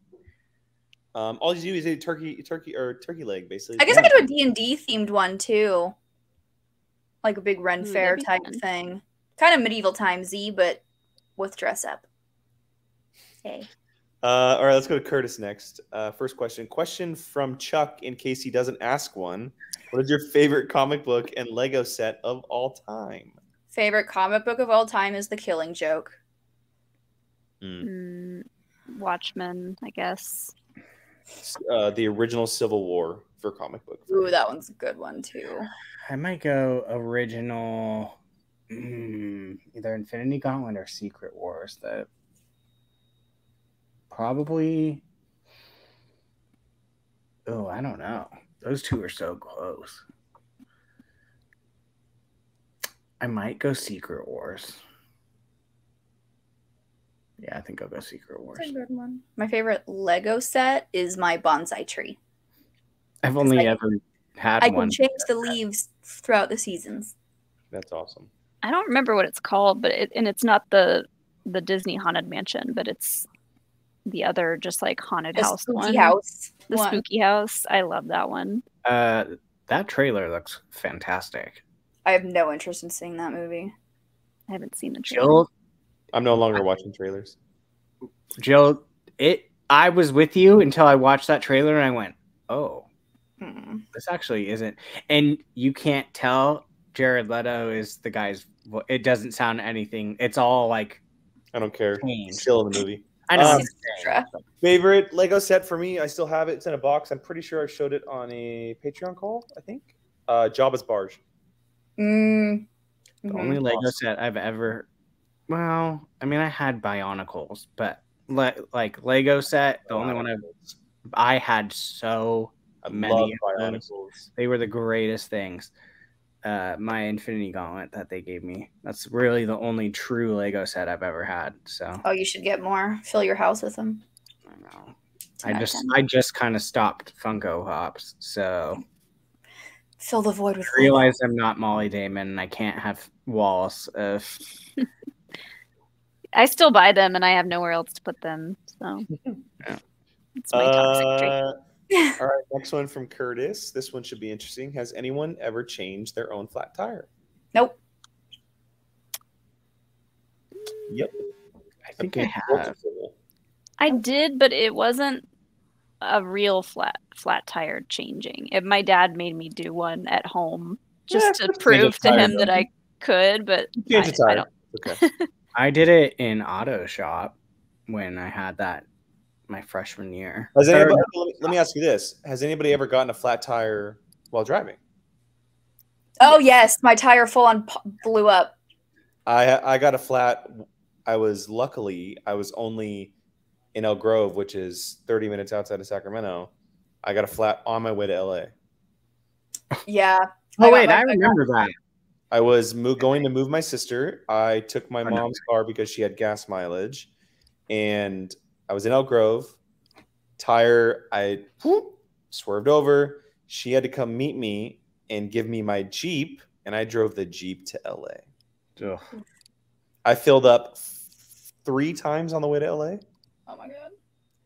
All you do is eat turkey leg, basically. I guess I could do a D&D themed one too. Like a big Ren Ooh, Fair that'd be type fun. thing. Kind of medieval timesy, but with dress up. Hey. All right, let's go to Curtis next. First question from Chuck, in case he doesn't ask one. What is your favorite comic book and Lego set of all time? Favorite comic book of all time is The Killing Joke. Watchmen, I guess. The original Civil War for comic book. Ooh, that one's a good one too. I might go original, either Infinity Gauntlet or Secret Wars. That probably. Oh, I don't know. Those two are so close. I might go Secret Wars. Yeah, I think I'll go Secret Wars. That's a good one. My favorite Lego set is my bonsai tree. I've only I- ever had I one. can change the leaves throughout the seasons. That's awesome. I don't remember what it's called, but it's not the Disney Haunted Mansion, but it's the other just like haunted The house spooky one. house. The one. spooky house. I love that one. That trailer looks fantastic. I have no interest in seeing that movie. I haven't seen the trailer. I'm no longer watching trailers. Jill, I was with you until I watched that trailer and I went, oh, this actually isn't. And you can't tell Jared Leto is the guy's. It doesn't sound anything. It's all like I don't care. changed. Still in the movie. I know. Extra. Favorite Lego set for me? I still have it. It's in a box. I'm pretty sure I showed it on a Patreon call. I think. Jabba's barge. The Mhm. only Lego set I've ever. Well, I mean, I had Bionicles, but like Lego set, the only one I had so I many love of them. Bionicles. They were the greatest things. My Infinity Gauntlet that they gave me. That's really the only true Lego set I've ever had. So Oh, you should get more. Fill your house with them. I know. American. I just kind of stopped Funko Pops. So Fill the void with I realized I'm not Molly Damon and I can't have walls of. I still buy them, and I have nowhere else to put them. So Yeah. it's my toxic trait. All right, next one from Curtis. This one should be interesting. Has anyone ever changed their own flat tire? Nope. Yep. I think I have. I did, but it wasn't a real flat tire changing. My dad made me do one at home just to prove to him that I could, but Change the I tire. don't. Okay. I did it in Auto Shop when I had that my freshman year. Has anybody, let me ask you this: has anybody ever gotten a flat tire while driving? Oh yes, my tire full on blew up. I got a flat. I was only in Elk Grove, which is 30 minutes outside of Sacramento. I got a flat on my way to LA. Yeah. Oh wait, I remember that. I was going to move my sister. I took my mom's car because she had gas mileage, and I was in Elk Grove. Tire, I swerved over. She had to come meet me and give me my Jeep, and I drove the Jeep to LA. Ugh. I filled up 3 times on the way to LA. Oh my god.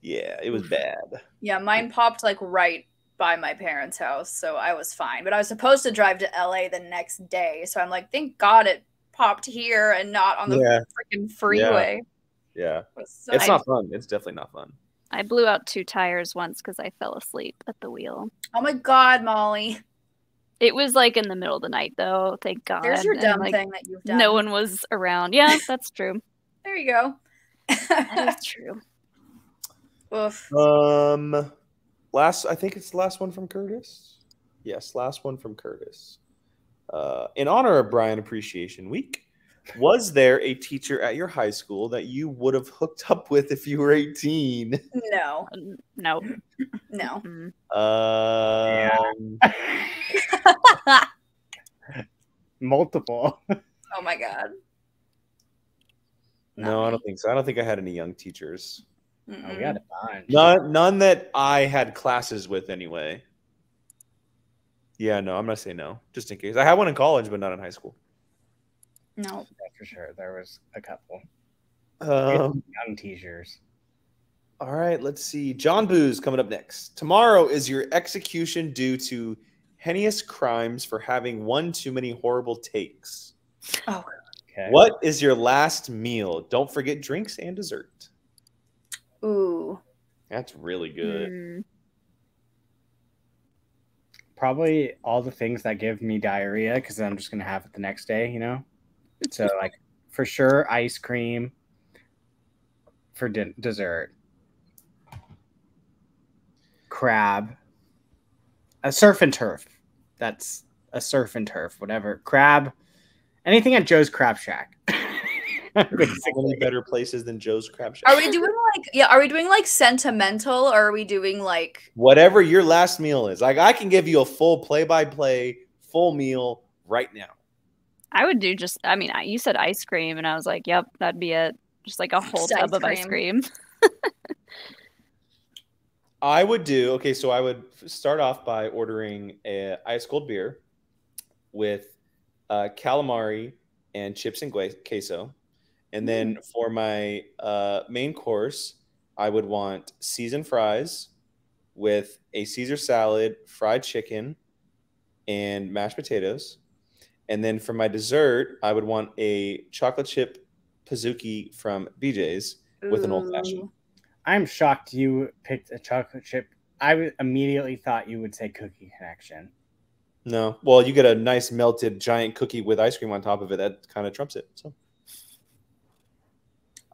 Yeah, it was bad. Yeah, mine popped like right by my parents' house, so I was fine. But I was supposed to drive to LA the next day, so I'm like, thank God it popped here and not on the freaking freeway. Yeah. So It's not fun. It's definitely not fun. I blew out 2 tires once because I fell asleep at the wheel. Oh my god, Molly. It was like in the middle of the night, though. Thank God. There's your and, dumb like, thing that you've done. No one was around. Yeah, that's true. There you go. That is true. Oof. I think it's the last one from Curtis. Yes, last one from Curtis. In honor of Brian Appreciation Week, was there a teacher at your high school that you would have hooked up with if you were 18? No. No. No. Multiple. Oh my god. No, I don't think so. I don't think I had any young teachers. Oh, we had a bunch. None that I had classes with anyway. Yeah, no, I'm gonna say no, just in case. I had one in college, but not in high school. No. Yeah, for sure. There was a couple. Young teachers. All right, let's see. John Booz coming up next. Tomorrow is your execution due to heinous crimes for having one too many horrible takes. Oh. Okay. What is your last meal? Don't forget drinks and dessert. Ooh. That's really good. Mm. Probably all the things that give me diarrhea because I'm just gonna have it the next day, you know. So like for sure, ice cream for dessert, crab, a surf and turf. That's a surf and turf, whatever. Crab, anything at Joe's Crab Shack. How many better places than Joe's Crab Shack? Are we doing are we doing like sentimental or are we doing like Whatever your last meal is? Like I can give you a full play-by-play, full meal right now. I would do you said ice cream, and I was like, yep, that'd be it. Just like a whole Just tub ice of ice cream. cream. I would do, okay, so I would start off by ordering a ice cold beer with calamari and chips and queso. And then for my main course, I would want seasoned fries with a Caesar salad, fried chicken, and mashed potatoes. And then for my dessert, I would want a chocolate chip Pizookie from BJ's with an old fashioned. I'm shocked you picked a chocolate chip. I immediately thought you would say Cookie Connection. No. Well, you get a nice melted giant cookie with ice cream on top of it. That kind of trumps it. So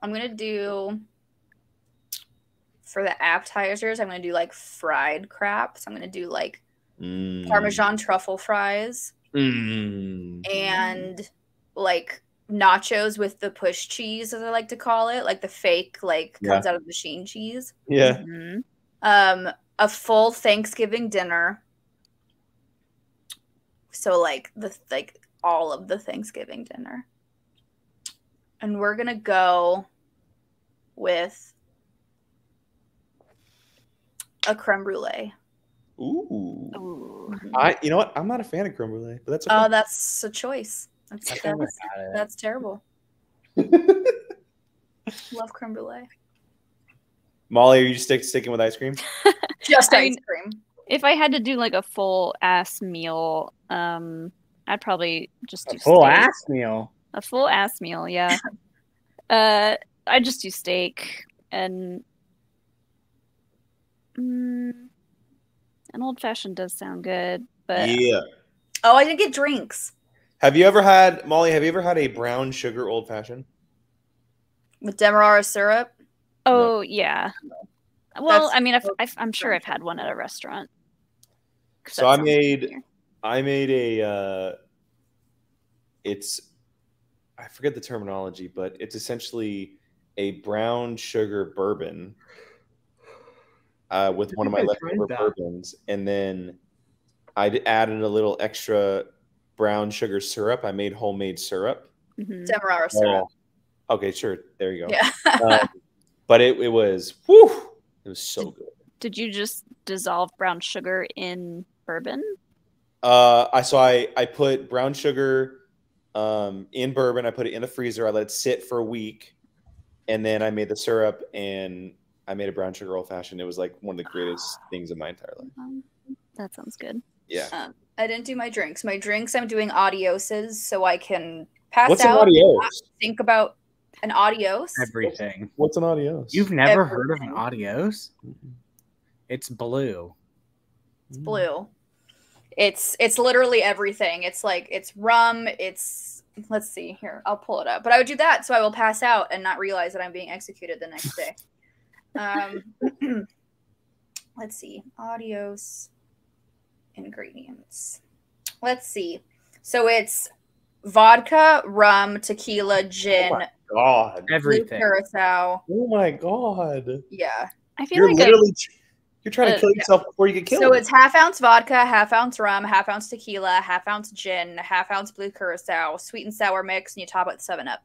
I'm gonna do for the appetizers, I'm gonna do like fried crap. So I'm gonna do like Parmesan truffle fries and like nachos with the push cheese, as I like to call it, like the fake comes out of the machine cheese. Yeah. Mm-hmm. A full Thanksgiving dinner. So like all of the Thanksgiving dinner. And we're gonna go with a creme brulee. Ooh. Ooh. You know what? I'm not a fan of creme brulee, but that's okay. Oh, that's a choice. That's terrible. Love creme brulee. Molly, are you sticking with ice cream? Just I ice mean, cream. If I had to do like a full ass meal, I'd probably just do Full steak. ass meal. A full ass meal, yeah. I'd just do steak and an old fashioned does sound good, but Yeah. Oh, I didn't get drinks Have you ever had a brown sugar old fashioned? with Demerara syrup. oh yeah. Well, That's- I mean, I'm sure I've had one at a restaurant. 'Cause So that I sounds made familiar. a I forget the terminology, but it's essentially a brown sugar bourbon with one of my I tried leftover that. bourbons, and then I added a little extra brown sugar syrup. I made homemade syrup. Mhm. Demerara syrup. Okay, sure. There you go. Yeah. But it was it was so good. Did you just dissolve brown sugar in bourbon? I put brown sugar in bourbon. I put it in the freezer. I let it sit for a week, and then I made the syrup and I made a brown sugar old fashioned. It was like one of the greatest things of my entire life. That sounds good. Yeah. I didn't do my drinks. My drinks, I'm doing adioses so I can pass What's an out. adios? Think about an adios. Everything. What's an adios? You've never heard of an Everything. adios? It's blue. It's blue. It's literally everything. It's like it's rum. It's let's see here. I'll pull it up. But I would do that so I will pass out and not realize that I'm being executed the next day. Let's see. Adios ingredients. Let's see. So it's vodka, rum, tequila, gin, God. blue Everything. curacao. Oh my God. Yeah. I feel You're like literally you're trying to kill yourself before you get killed. So it's half-ounce vodka, half-ounce rum, half-ounce tequila, half-ounce gin, half-ounce blue curacao, sweet and sour mix, and you top it with 7-Up.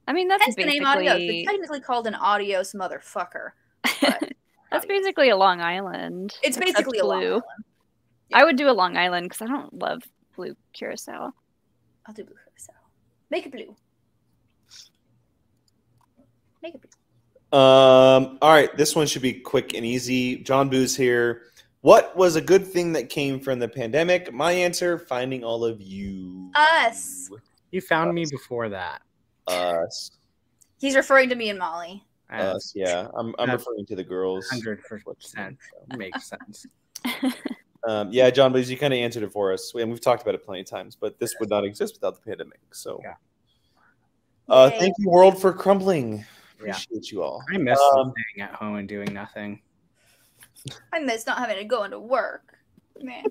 I mean, that's Hence the name Adios. basically It's technically called an Adios motherfucker. But that's basically a Long Island. it's except basically a Long blue. Island. I would do a Long Island because I don't love blue curacao. I'll do blue curacao. Make it blue. Make it blue. All right, this one should be quick and easy. John Boo's here. What was a good thing that came from the pandemic? My answer: finding all of you. Us. You found me before that. Us. He's referring to me and Molly. Us. Yeah, I'm referring to the girls. 100% makes sense. Yeah, John Boo's, you kind of answered it for us, and we've talked about it plenty of times. But this would not exist without the pandemic. So, Yay. thank you, world, for crumbling. Yeah. Appreciate you all. I miss staying at home and doing nothing. I miss not having to go into work. Man.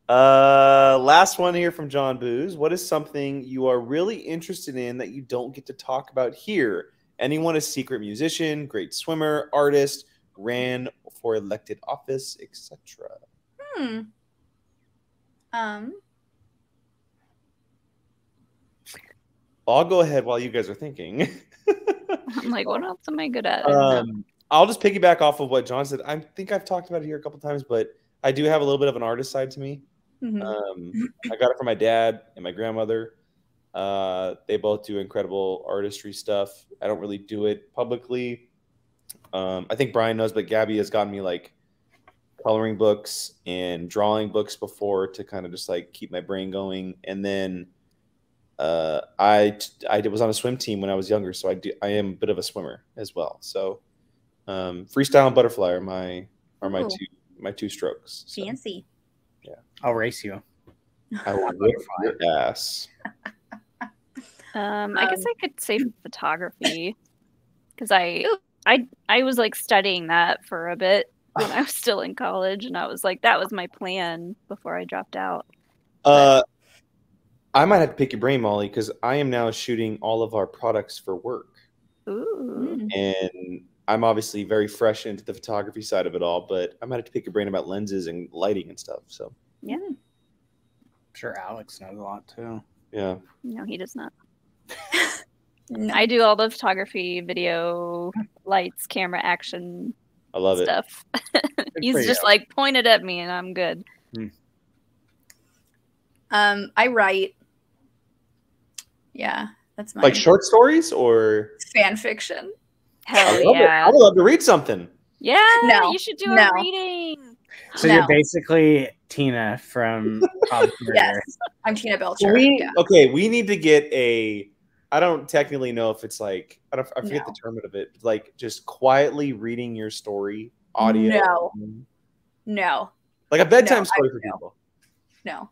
Last one here from John Booz. What is something you are really interested in that you don't get to talk about here? Anyone a secret musician, great swimmer, artist, ran for elected office, etc. I'll go ahead while you guys are thinking. I'm like, what else am I good at? I'll just piggyback off of what John said. I think I've talked about it here a couple times, but I do have a little bit of an artist side to me. I got it from my dad and my grandmother. They both do incredible artistry stuff. I don't really do it publicly. I think Brian knows, but Gabby has gotten me like coloring books and drawing books before to kind of just like keep my brain going. And then I was on a swim team when I was younger, so I am a bit of a swimmer as well. So freestyle and butterfly are my two strokes. So, Fancy. yeah, I'll race you. I will whip your ass. I guess I could say photography because I was like studying that for a bit when I was still in college, and I was like, that was my plan before I dropped out. I might have to pick your brain, Molly, because I am now shooting all of our products for work. Ooh. And I'm obviously very fresh into the photography side of it all, but I might have to pick your brain about lenses and lighting and stuff. So Yeah. I'm sure Alex knows a lot too. yeah. No, he does not. No. I do all the photography, video, lights, camera, action I love it. stuff. He's for just you. like pointed at me, and I'm good. I write. Yeah, that's my Like short stories or fan fiction. Hell I love it. yeah. I would love to read something. Yeah, No. you should do No. a reading. So No. you're basically Tina from Bob's Burgers. Yes, I'm Tina Belcher. Yeah. Okay, we need to get a. I don't technically know if it's like I forget the No. term of it. Like just quietly reading your story, audio. No, Like a bedtime No, story for no. people. no.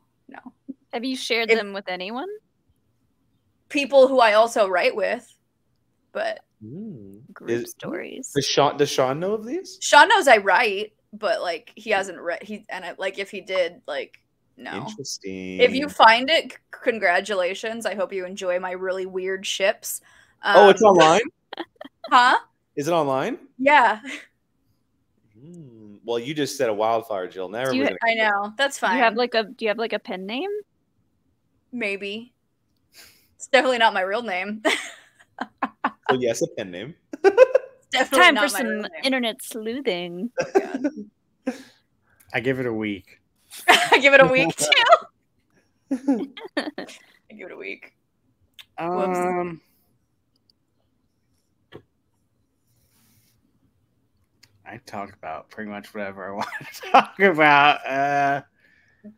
Have you shared If- them with anyone? People who I also write with, but Group stories. Does Sean know of these? Sean knows I write, but like he hasn't read. Like if he did, like no. Interesting. If you find it, congratulations. I hope you enjoy my really weird ships. Oh, it's online? Huh? Is it online? Yeah, Well, you just said a wildfire, Jill. Now Do you- everybody's I know. That's Do fine. you have like a pen name? Maybe. It's definitely not my real name. So yes, a pen name. Definitely Time not for my real some name. internet sleuthing. Oh, God. I give it a week. I give it a week too. I give it a week. I talk about pretty much whatever I want to talk about.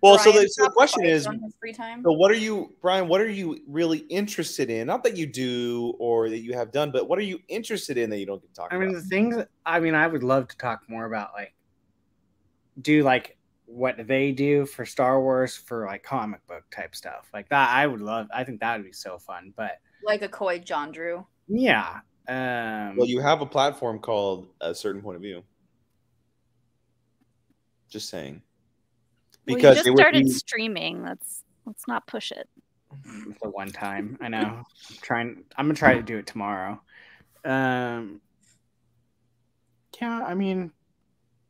Well, so Brian the question talks is, on his free time. so what are you, Brian, what are you really interested in? Not that you do or that you have done, but what are you interested in that you don't get to talk I mean, about? the things. I mean, I would love to talk more about do like what they do for Star Wars for like comic book type stuff like that. I would love. I think that would be so fun. But Like a Koi John Drew. yeah, Well, you have a platform called A Certain Point of View. Just saying. Well, Because you it just would started be- streaming. Let's not push it. the one time. I know. I'm gonna try to do it tomorrow. Yeah, I mean,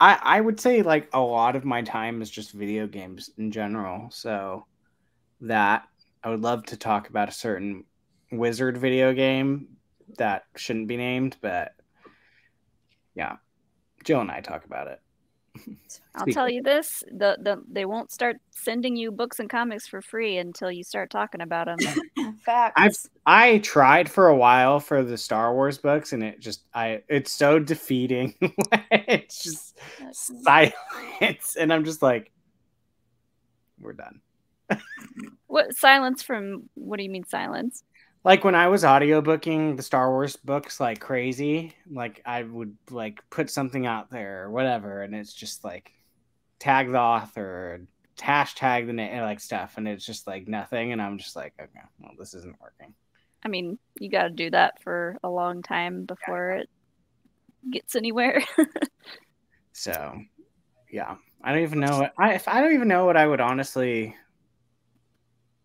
I would say like a lot of my time is just video games in general. So that I would love to talk about a certain Wizard video game that shouldn't be named, but yeah, Jill and I talk about it. I'll tell you this: they won't start sending you books and comics for free until you start talking about them. Facts. I tried for a while for the Star Wars books, and it's so defeating. It's just silence, and I'm just like, we're done. What silence from? What do you mean silence? Like when I was audiobooking the Star Wars books like crazy, like I would like put something out there or whatever, and it's just like tag the author, hashtag the name, like stuff, and it's just like nothing, and I'm just like, okay, well, this isn't working. I mean, you got to do that for a long time before it gets anywhere. So, yeah, I don't even know I don't even know what I would honestly.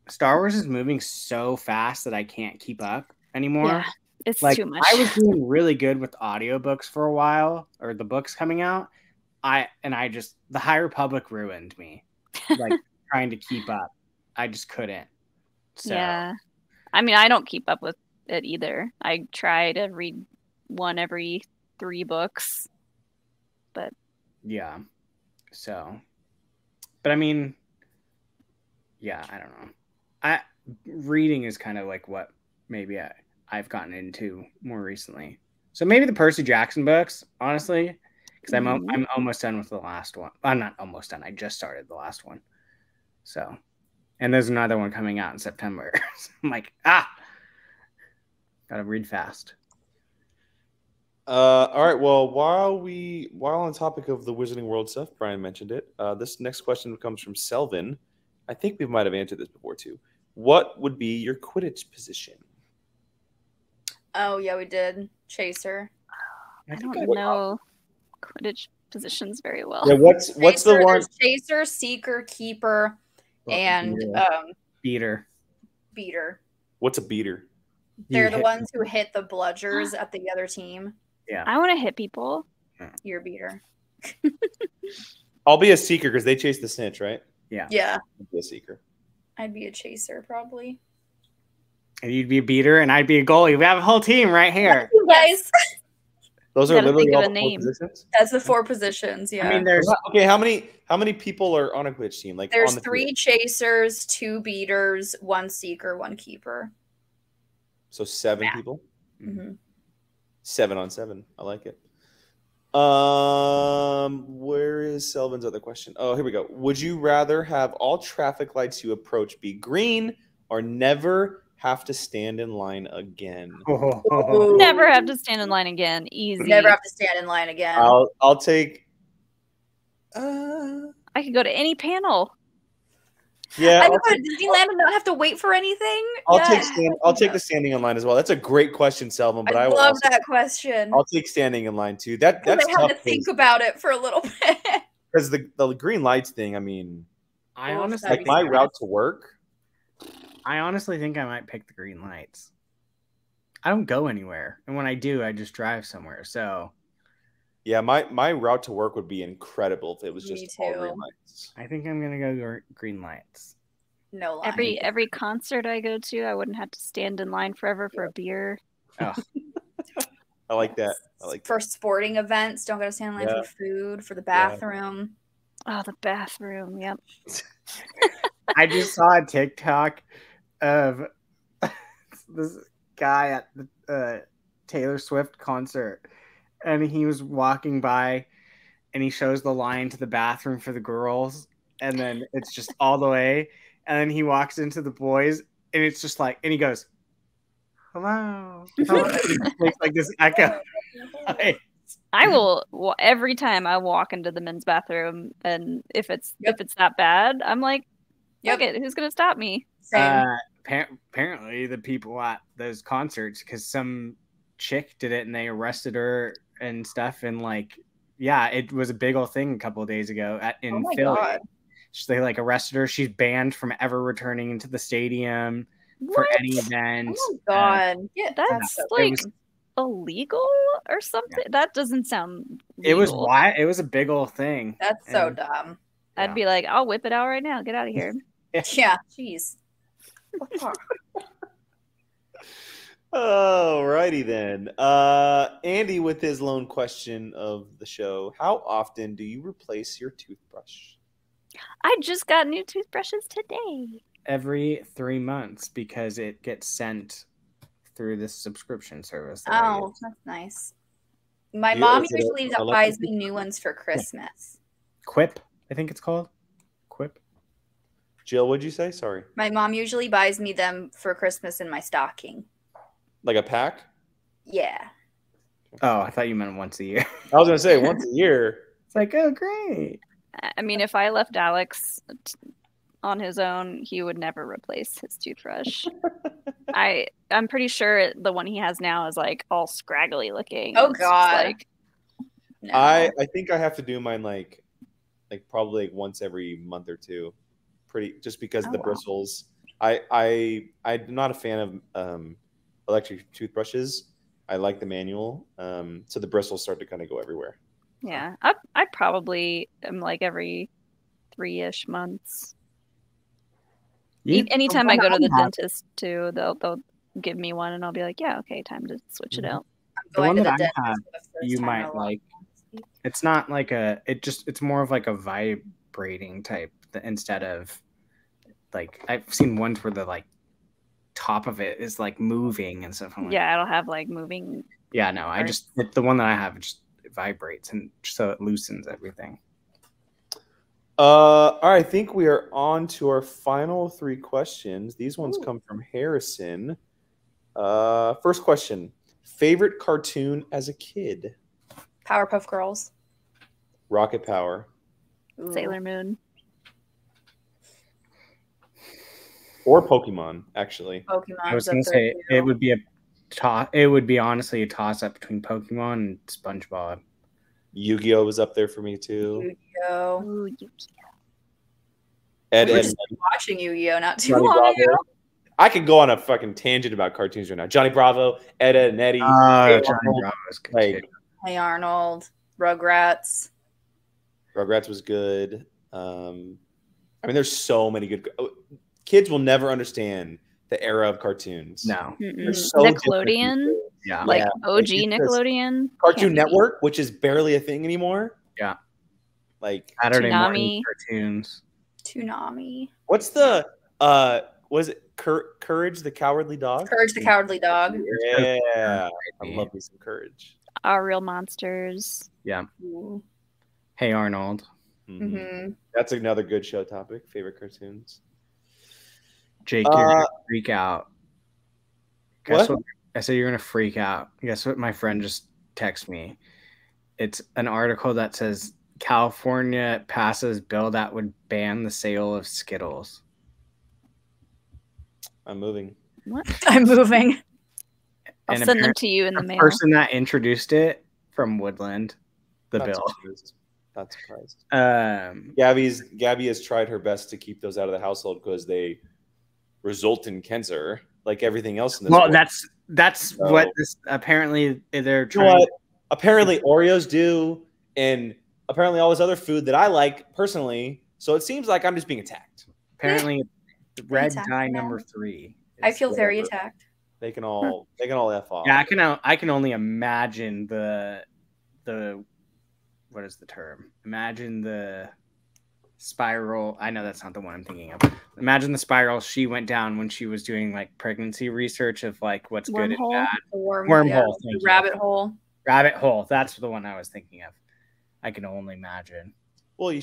Star Wars is moving so fast that I can't keep up anymore. Yeah, it's like, too much. I was doing really good with audiobooks for a while, or the books coming out. The High Republic ruined me. Like trying to keep up. I just couldn't. So. Yeah. I mean, I don't keep up with it either. I try to read one every 3 books, but yeah. So, but I mean, yeah, I don't know. Reading is kind of like what maybe I've gotten into more recently. So maybe the Percy Jackson books, honestly, because I'm almost done with the last one. I'm not almost done. I just started the last one. So, and there's another one coming out in September. So I'm like, gotta read fast. All right. Well, while on the topic of the Wizarding World stuff, Brian mentioned it. This next question comes from Selvin. I think we might have answered this before too. What would be your Quidditch position? Oh yeah, we did. Chaser. I don't know Quidditch positions very well. Yeah, what's Chaser, the one? there's Chaser, Seeker, Keeper, and Beater. Beater. What's a beater? They're the ones who hit the bludgers at the other team. Yeah. I want to hit people. You're a beater. I'll be a seeker because they chase the snitch, right? Yeah. Yeah. I'll be a seeker. I'd be a chaser probably. And you'd be a beater, and I'd be a goalie. We have a whole team right here. You guys. Those You are gotta literally think of all a the 4 name. positions. That's the 4 positions. Yeah. I mean, there's Okay, how many people are on a Quidditch team? Like there's on the 3 field? chasers, 2 beaters, 1 seeker, 1 keeper. So 7 Yeah. people. Mm-hmm. 7 on 7. I like it. Where is Selvin's other question? Oh, here we go. Would you rather have all traffic lights you approach be green or never have to stand in line again? Never have to stand in line again. Easy. Never have to stand in line again. I'll take. I could go to any panel. Yeah, I could go to Disneyland and not have to wait for anything. I'll Yeah. take the standing in line as well. That's a great question, Selvin. But I I will love also, that question. I'll take standing in line too. That's Because I had tough to think about it for a little bit. because the green lights thing. I mean, I Oof, honestly that'd like be my nice. route to work. I honestly think I might pick the green lights. I don't go anywhere, and when I do, I just drive somewhere. So Yeah, my route to work would be incredible if it was Me just all too. green lights. I think I'm gonna go green lights. No line. Every concert I go to, I wouldn't have to stand in line forever for a beer. Oh, I like that. I like For sporting events, don't gotta stand in line Yeah. for food, for the bathroom. Oh, the bathroom. Yep. I just saw a TikTok of this guy at the Taylor Swift concert, and he was walking by, and he shows the line to the bathroom for the girls, and then it's just all the way, and then he walks into the boys, and it's just like, and he goes, "Hello," hello. It's like this echo. I will every time I walk into the men's bathroom, and if it's that bad, I'm like, Yep. fuck it, who's gonna stop me? Same. Apparently, the people at those concerts, because some chick did it and they arrested her and stuff, and like, yeah, it was a big old thing a couple of days ago in Oh my Philly. God. They like arrested her. She's banned from ever returning into the stadium for What? any event. Oh my God. Yeah, That's so- like was- illegal or something. That doesn't sound legal. It was why it was a big old thing. that's so And- dumb. Yeah. I'd be like, I'll whip it out right now. Get out of here. Yeah, jeez. Alrighty then. Andy with his lone question of the show. How often do you replace your toothbrush? I just got new toothbrushes today. Every 3 months because it gets sent through this subscription service. that I Oh, use. that's nice. My Yeah, mom is it usually a buys electric me new ones for Christmas. Quip, I think it's called. Quip. Jill, what'd you say? Sorry. My mom usually buys me them for Christmas in my stocking. Like a pack? Yeah. Oh, I thought you meant once a year. I was gonna say once a year. It's like, oh, great. I mean, if I left Alex on his own, he would never replace his toothbrush. I'm pretty sure the one he has now is like all scraggly looking. Oh, It's just, God. like, No. I think I have to do mine like probably like once every month or two. Pretty just because of the Oh, wow. bristles. I'm not a fan of electric toothbrushes. I like the manual. So the bristles start to kind of go everywhere. yeah, I probably am like every 3-ish months. Anytime I go to the dentist too, they'll give me one, and I'll be like, yeah, okay, time to switch it out. I'm The one going to that the I dentist have, for the first you time in might a long like. time. It's not like it's more of like a vibrating type instead of like I've seen ones where the like top of it is like moving and stuff. I'm like, Yeah, it'll have like moving. yeah, no, the one that I have just it vibrates and so it loosens everything. All right, I think we are on to our final 3 questions. These ones come from Harrison. First question: favorite cartoon as a kid? Powerpuff Girls. Rocket Power Ooh. Sailor Moon. or Pokemon? Actually, Pokemon. I was gonna say it would be honestly a toss up between Pokemon and SpongeBob. Yu-Gi-Oh was up there for me too. Yu-Gi-Oh. Ooh, you Ed, We were Ed, just watching Yu-Gi-Oh not too Johnny long Bravo. ago. I could go on a fucking tangent about cartoons right now. Johnny Bravo, Ed, Ed and Eddie. Hey Johnny Arnold. Bravo is good Like too. Hey Arnold. Rugrats. Rugrats was good. I mean, there's so many good. Kids will never understand the era of cartoons. No, They're so different these Nickelodeon, days. yeah, like Yeah, OG it's just Nickelodeon. Cartoon Can't beat. Network, which is barely a thing anymore. Yeah. Like, Saturday Toonami. morning cartoons. Toonami. what's the was it Courage the Cowardly Dog? Courage the Cowardly Dog. Yeah, I love me some Courage. Our Real Monsters. Ooh. Hey Arnold. Mhm. Mm-hmm. That's another good show topic. Favorite cartoons. Jake, you're gonna freak out. Guess What? what? I said you're gonna freak out. Guess what? My friend just texted me. It's an article that says California passes bill that would ban the sale of Skittles. I'm moving. What? I'm moving. I'll And send them apparently to you in the the mail. person that introduced it from Woodland, the Not bill. surprised. Not surprised. Gabby has tried her best to keep those out of the household because they result in cancer, like everything else in this Well, world. that's So- what this apparently they're You know trying. what? Apparently Oreos do, and apparently all this other food that I like personally. So it seems like I'm just being attacked. Apparently, red attacked dye now. number 3. I is- feel very whatever. attacked. They can all F off. Yeah, I can only imagine the what is the term? Imagine the spiral. I know that's not the one I'm thinking of. Imagine the spiral she went down when she was doing like pregnancy research of like what's good and Wormhole? bad. The Wormhole, yeah, thank the you. rabbit hole. Rabbit hole. That's the one I was thinking of. I can only imagine. Well,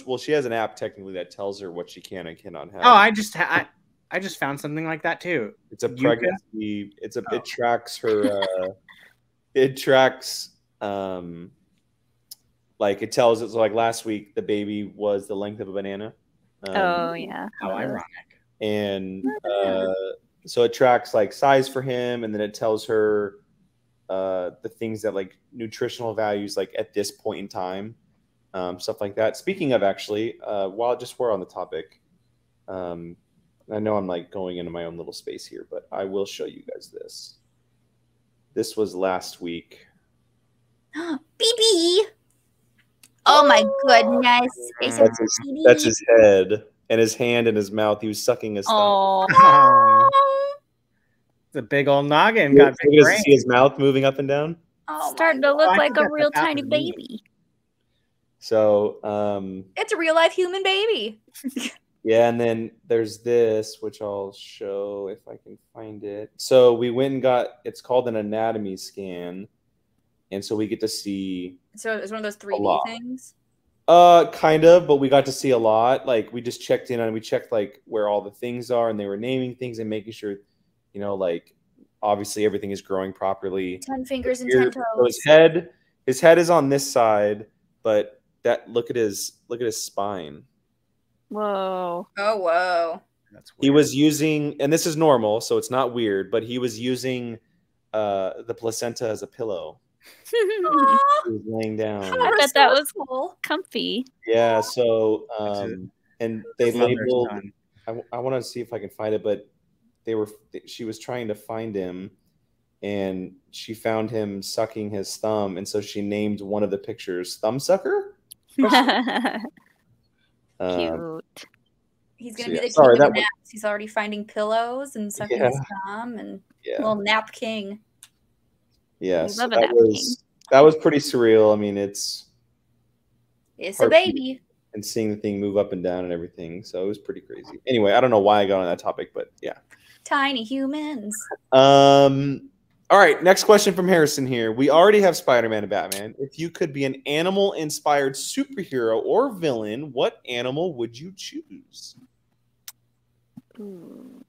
well, she has an app technically that tells her what she can and cannot have. Oh, I just found something like that too. It's a Yuka? pregnancy. It tracks her. It tracks like it tells it. So like last week, the baby was the length of a banana. Oh yeah. How ironic. And so it tracks like size for him, and then it tells her the things that like nutritional values like at this point in time, stuff like that. Speaking of, actually, while just we're on the topic, I know I'm like going into my own little space here, but I will show you guys this. This was last week. BB. Oh my goodness. It's a That's his head and his hand and his mouth. He was sucking his thumb. Oh, It's a big old noggin. You Got big guys brain. see his mouth moving up and down. Oh starting my to look I like think a that's real the tiny top of me. baby. So It's a real life human baby. yeah, and then there's this, which I'll show if I can find it. So we went and got, it's called an anatomy scan. And so we get to see, So it's one of those A lot. 3D things. kind of, but we got to see a lot. Like we just checked in on, we checked like where all the things are, and they were naming things and making sure, you know, like obviously everything is growing properly. 10 fingers and Here- 10 so toes. his head is on this side, but that look at his spine. Whoa. Oh, whoa. That's He weird. was using, and this is normal, so it's not weird, but he was using the placenta as a pillow. Aw, He was laying down. I bet that was resourceful. comfy. Yeah, so That's it. and they His mother's labeled. son. I want to see if I can find it, but she was trying to find him, and she found him sucking his thumb, and so she named one of the pictures "Thumbsucker." Cute. He's So going to yeah, be the sorry, king that of naps. He's already finding pillows and sucking his thumb and Yeah, little nap king. yeah. We So love a that nap was pretty surreal. I mean, it's It's Heart a baby. and seeing the thing move up and down and everything, so it was pretty crazy. Anyway, I don't know why I got on that topic, but yeah. Tiny humans. All right, next question from Harrison here. We already have Spider-Man and Batman. If you could be an animal-inspired superhero or villain, what animal would you choose? Ooh.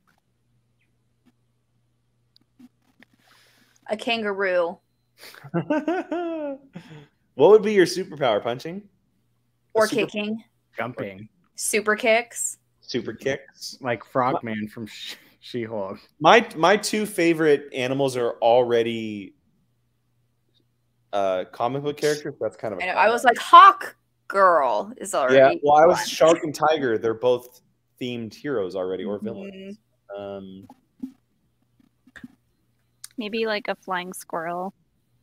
A kangaroo. What would be your superpower? Punching? Or Super- kicking. Jumping. Super kicks. Super kicks. Like Frogman from She-Hulk. My two favorite animals are already comic book characters. That's kind of I know. I was like, Hawk Girl is already. yeah. Well, I was fun. Shark and Tiger. They're both themed heroes already, or Mhm. villains. Maybe like a flying squirrel.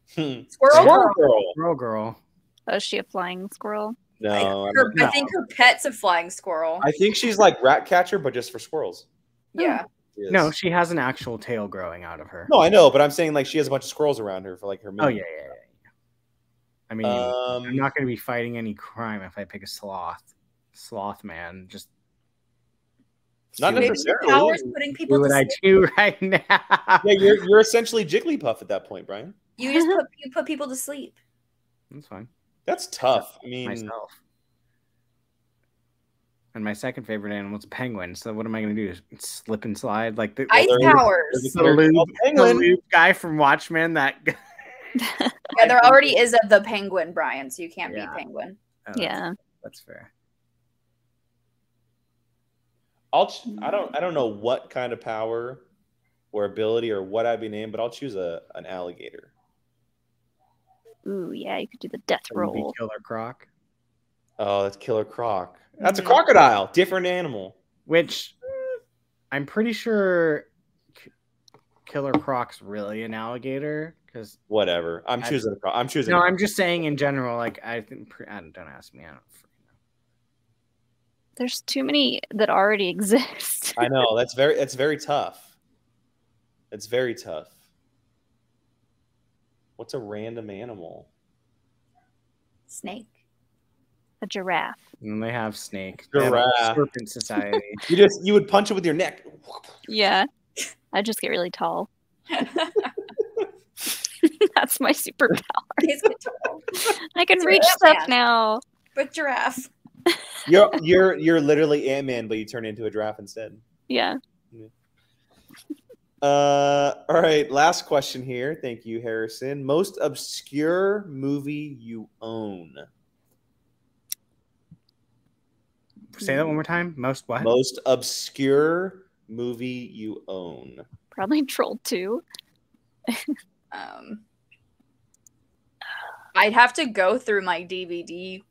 Squirrel Squirrel Girl. Girl. Girl, girl. Oh, is she a flying squirrel? No, I think her pet's a flying squirrel. I think she's like rat catcher, but just for squirrels. Yeah. Yes. No, she has an actual tail growing out of her. No, I know, but I'm saying like she has a bunch of squirrels around her for like her. Oh, minions. yeah. I mean, I'm Um, not going to be fighting any crime if I pick a sloth. Sloth man. Just Not do Maybe necessarily. the power's putting people what to I sleep. do right now. Yeah, you're essentially Jigglypuff at that point, Brian. You just put people to sleep. That's fine. That's tough. I mean, Myself. And my second favorite animal is a penguin. So what am I going to do? Slip and slide like the Ice they're- powers. they're the lube, penguin. the lube guy from Watchmen. That guy. Yeah, there already is the penguin, Brian, so you can't Yeah. be penguin. Oh, that's- Yeah. that's fair. I don't know what kind of power or ability or what I'd be named, but I'll choose an alligator. Ooh, yeah, you could do the death Would you be roll. Killer Croc, Oh, that's Killer Croc. That's a Mhm. crocodile, different animal. which I'm pretty sure Killer Croc's really an alligator. Because Whatever. I'm choosing a croc. I'm choosing. no, a I'm just saying in general. Like I think, don't ask me. I don't. There's too many that already exist. I know that's very tough. It's very tough. What's a random animal? Snake. A giraffe. And they have snake. They have a Giraffe. serpent society. You would punch it with your neck. Yeah. I just get really tall. That's my superpower. He's tall. I can It's reach Ant-Man. stuff now. But giraffe. You're literally Ant-Man, but you turn into a giraffe instead. Yeah. All right, last question here. Thank you, Harrison. Most obscure movie you own? Say that one more time. Most what? Most obscure movie you own? Probably Troll 2. I'd have to go through my DVD.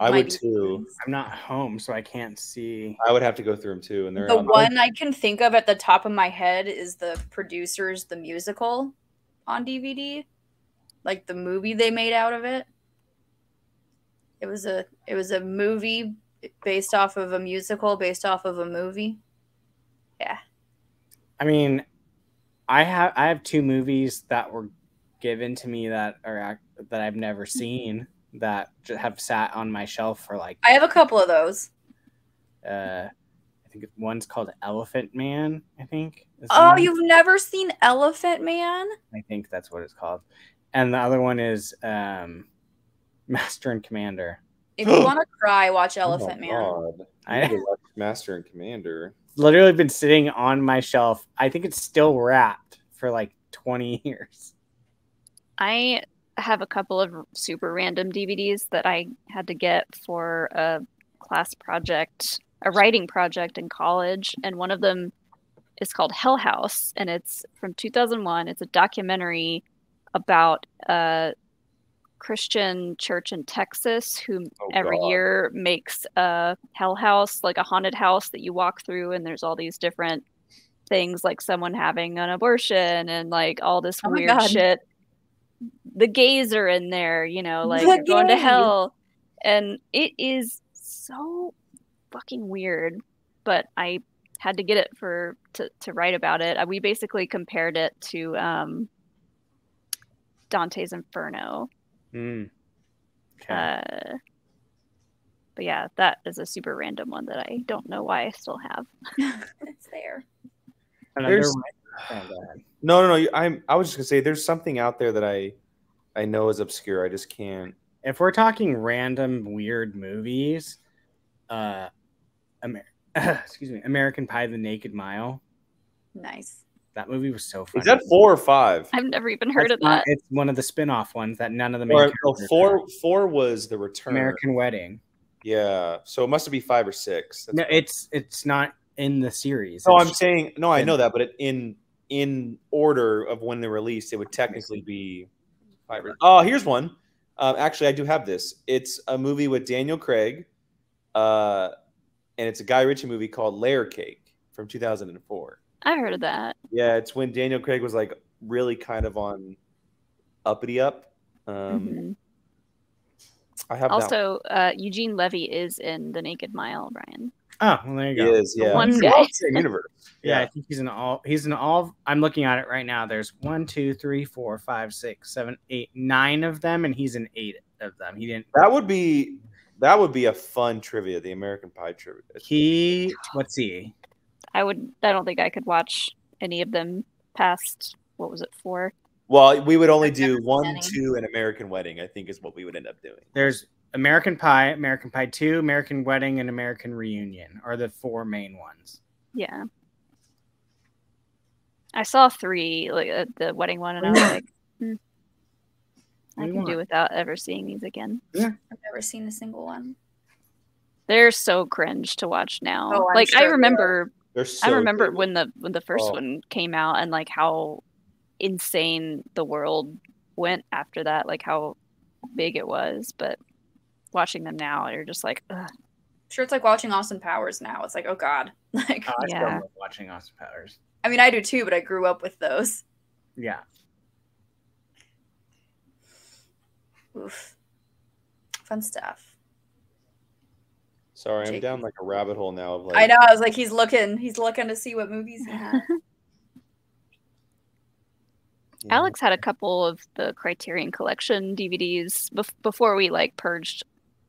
I my would too. DVDs. I'm not home, so I can't see. I would have to go through them too, and they're The on one I can think of at the top of my head is the Producers, the musical on DVD, like the movie they made out of it. It was a movie based off of a musical, based off of a movie. Yeah. I mean, I have two movies that were given to me that I've never seen that have sat on my shelf for like. I have a couple of those. I think one's called Elephant Man. I think. Oh, you've never seen Elephant Man? I think that's what it's called, and the other one is Master and Commander. If you want to cry, watch Oh Elephant my Man. God. I- I need to watch Master and Commander. Literally been sitting on my shelf. I think it's still wrapped for like 20 years. I have a couple of super random DVDs that I had to get for a class project, a writing project in college, and one of them is called Hell House, and it's from 2001. It's a documentary about a Christian church in Texas who every God. year makes a hell house, like a haunted house that you walk through, and there's all these different things, like someone having an abortion and like all this Oh my weird God. shit. The gays are in there, you know, like The you're going to gays. hell, and it is so fucking weird. But I had to get it to write about it. We basically compared it to Dante's Inferno. Okay. But yeah, that is a super random one that I don't know why I still have. It's there. Another there's- one. Oh, go ahead. No. I was just gonna say there's something out there that I know is obscure. I just can't. If we're talking random weird movies, excuse me, American Pie: The Naked Mile. Nice. That movie was so funny. Is that 4 or 5? I've never even heard of That's not- that. It's one of the spin-off ones that none of the main Or, characters no, have. 4 was the Return. American Wedding. Yeah, so it must be 5 or 6. That's No, fine. it's not in the series. No, It's I'm saying no. I in- know that, but in order of when they're released, it would technically be 5. Oh, here's one. Actually, I do have this. It's a movie with Daniel Craig, and it's a Guy Ritchie movie called Layer Cake from 2004. I've heard of that. Yeah, it's when Daniel Craig was like really kind of on uppity up. Mhm. I have that. Also, Eugene Levy is in The Naked Mile, Brian. Oh, well, there you He go. is, yeah. one They're all guy. the same universe. Yeah, I think he's in all. I'm looking at it right now. There's 1, 2, 3, 4, 5, 6, 7, 8, 9 of them, and he's in 8 of them. He didn't. That would be a fun trivia, the American Pie trivia. Let's see. I don't think I could watch any of them past, what was it, 4? Well, we would only do never 1, seen any. 2, and American Wedding, I think is what we would end up doing. There's American Pie, American Pie 2, American Wedding, and American Reunion are the 4 main ones. Yeah. I saw 3, like the wedding one, and I was like, I can do without ever seeing these again. I've never seen a single one. They're so cringe to watch now. Oh, I'm like sure I they remember They're so I remember good. when the first Oh. one came out, and like how insane the world went after that, like how big it was. But watching them now, you're just like, ugh. I'm sure it's like watching Austin Powers now. It's like, oh God. Like, I still Yeah. love watching Austin Powers. I mean, I do too, but I grew up with those. Yeah. Oof. Fun stuff. Sorry, I'm Jake. down like a rabbit hole now of like I know. I was like, he's looking to see what movies he has. Yeah. Alex had a couple of the Criterion Collection DVDs before we like purged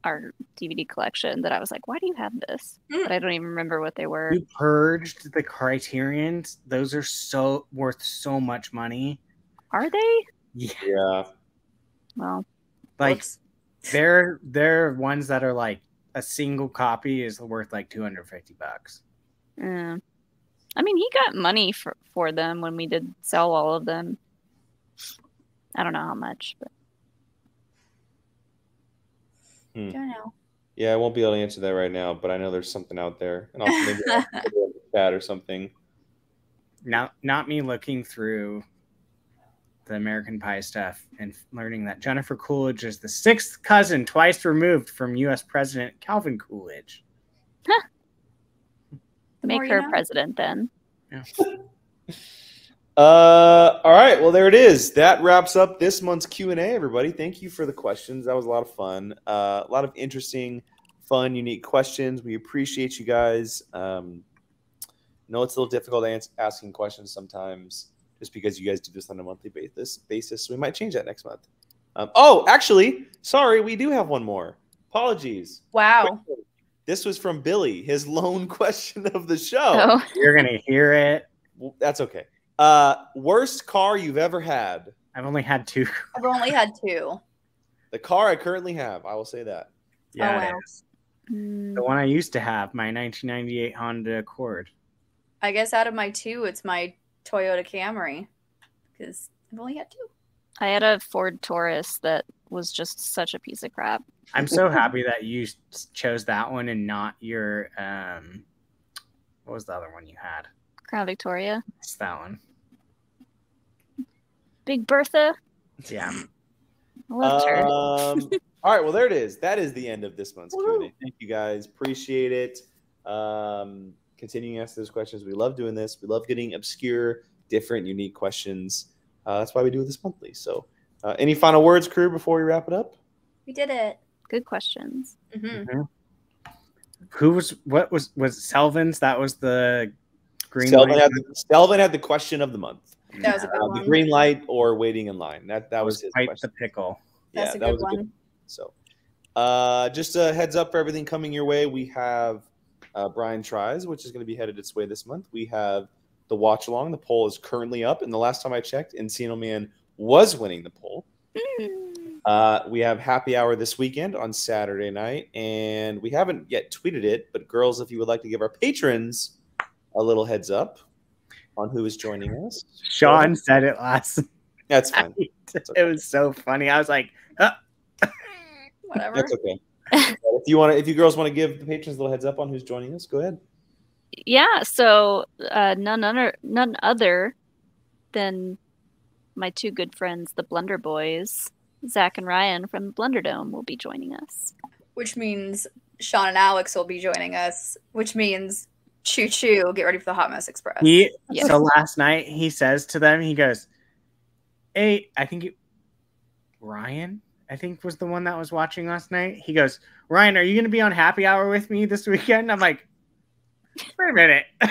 our DVD collection. That I was like, why do you have this? Mm. But I don't even remember what they were. You purged the Criterions. Those are so worth so much money. Are they? Yeah. Yeah. Well, Like Whoops. they're ones that are like a single copy is worth like $250. I I mean, he got money for them when we did sell all of them. I don't know how much, but Don't know. Yeah, I won't be able to answer that right now, but I know there's something out there, and I'll maybe I'll put it in the chat or something. Now, not me looking through the American Pie stuff and learning that Jennifer Coolidge is the sixth cousin twice removed from U.S. President Calvin Coolidge. make More you her know. president then. Yeah. All right, well, there it is. That wraps up this month's Q&A, everybody. Thank you for the questions. That was a lot of fun. A lot of interesting, fun, unique questions. We appreciate you guys. Know it's a little difficult asking questions sometimes just because you guys do this on a monthly basis. So we might change that next month. Actually, sorry, we do have one more. Apologies. Wow. This was from Billy, his lone question of the show. Oh, You're going to hear it. Well, that's okay. Worst car you've ever had? I've only had two. I've only had 2. The car I currently have. I will say that. Yeah, Oh, it wow. is. mm, The one I used to have, my 1998 Honda Accord. I guess out of my 2, it's my Toyota Camry because I've only had 2. I had a Ford Taurus that was just such a piece of crap. I'm so happy that you chose that one and not your what was the other one you had? Crown Victoria, It's that one. Big Bertha. Yeah. I loved her. All right, well, there it is. That is the end of this month's Q&A. Thank you, guys. Appreciate it. Continuing to ask those questions. We love doing this. We love getting obscure, different, unique questions. That's why we do this monthly. So any final words, crew, before we wrap it up? We did it. Good questions. Mm-hmm. Who was Selvins? That was the green light. Stelvin had the question of the month. That was a good The one. green light or waiting in line. That was his Quite question. the pickle. That's a that good was a one. good one. So just a heads up for everything coming your way. We have Brian Tries, which is going to be headed its way this month. We have the watch along. The poll is currently up, and the last time I checked, Encino Man was winning the poll. We have happy hour this weekend on Saturday night, and we haven't yet tweeted it, but girls, if you would like to give our patrons a little heads up on who is joining us. Sean said it last That's fine. night. That's okay. It was so funny. I was like, Whatever. That's okay. If you girls want to give the patrons a little heads up on who's joining us, go ahead. Yeah, so none other than my 2 good friends, the Blunder Boys, Zach and Ryan from the Blunderdome, will be joining us. Which means Sean and Alex will be joining us, which means Choo Choo, get ready for the Hot Mess Express. Yes. So last night he says to them, he goes, "Hey, Ryan, I think was the one that was watching last night." He goes, "Ryan, are you going to be on happy hour with me this weekend?" I'm like, wait a minute. I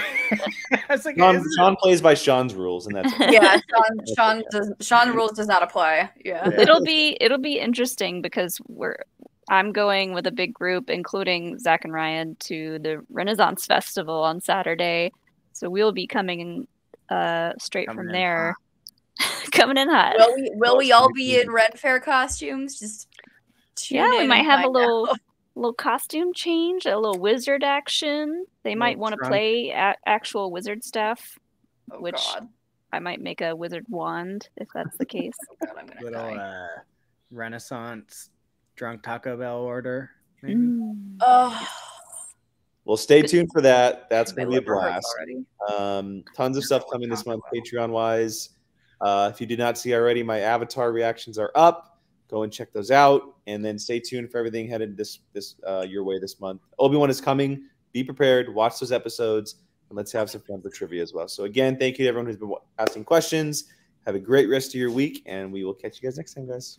was like, Sean plays by Sean's rules, and that's Yeah, Sean rules does not apply. Yeah. It'll be interesting because I'm going with a big group, including Zach and Ryan, to the Renaissance Festival on Saturday. So we'll be coming straight Coming from in there. Coming in hot. Will we all be in Red Fair costumes? Just tune We in might and have a find out. little costume change, a little wizard action. They might Little want to trunk. play actual wizard stuff. Oh, which- God. I might make a wizard wand if that's the case. Oh, God, I'm gonna little die. Renaissance drunk Taco Bell order. Maybe. Oh, Well, stay tuned for that. That's my going to be a liver hurts blast. already. Tons of stuff coming this month, Patreon wise. If you did not see already, my Avatar reactions are up. Go and check those out, and then stay tuned for everything headed this your way this month. Obi-Wan is coming. Be prepared. Watch those episodes, and let's have some fun for trivia as well. So again, thank you to everyone who's been asking questions. Have a great rest of your week, and we will catch you guys next time, guys.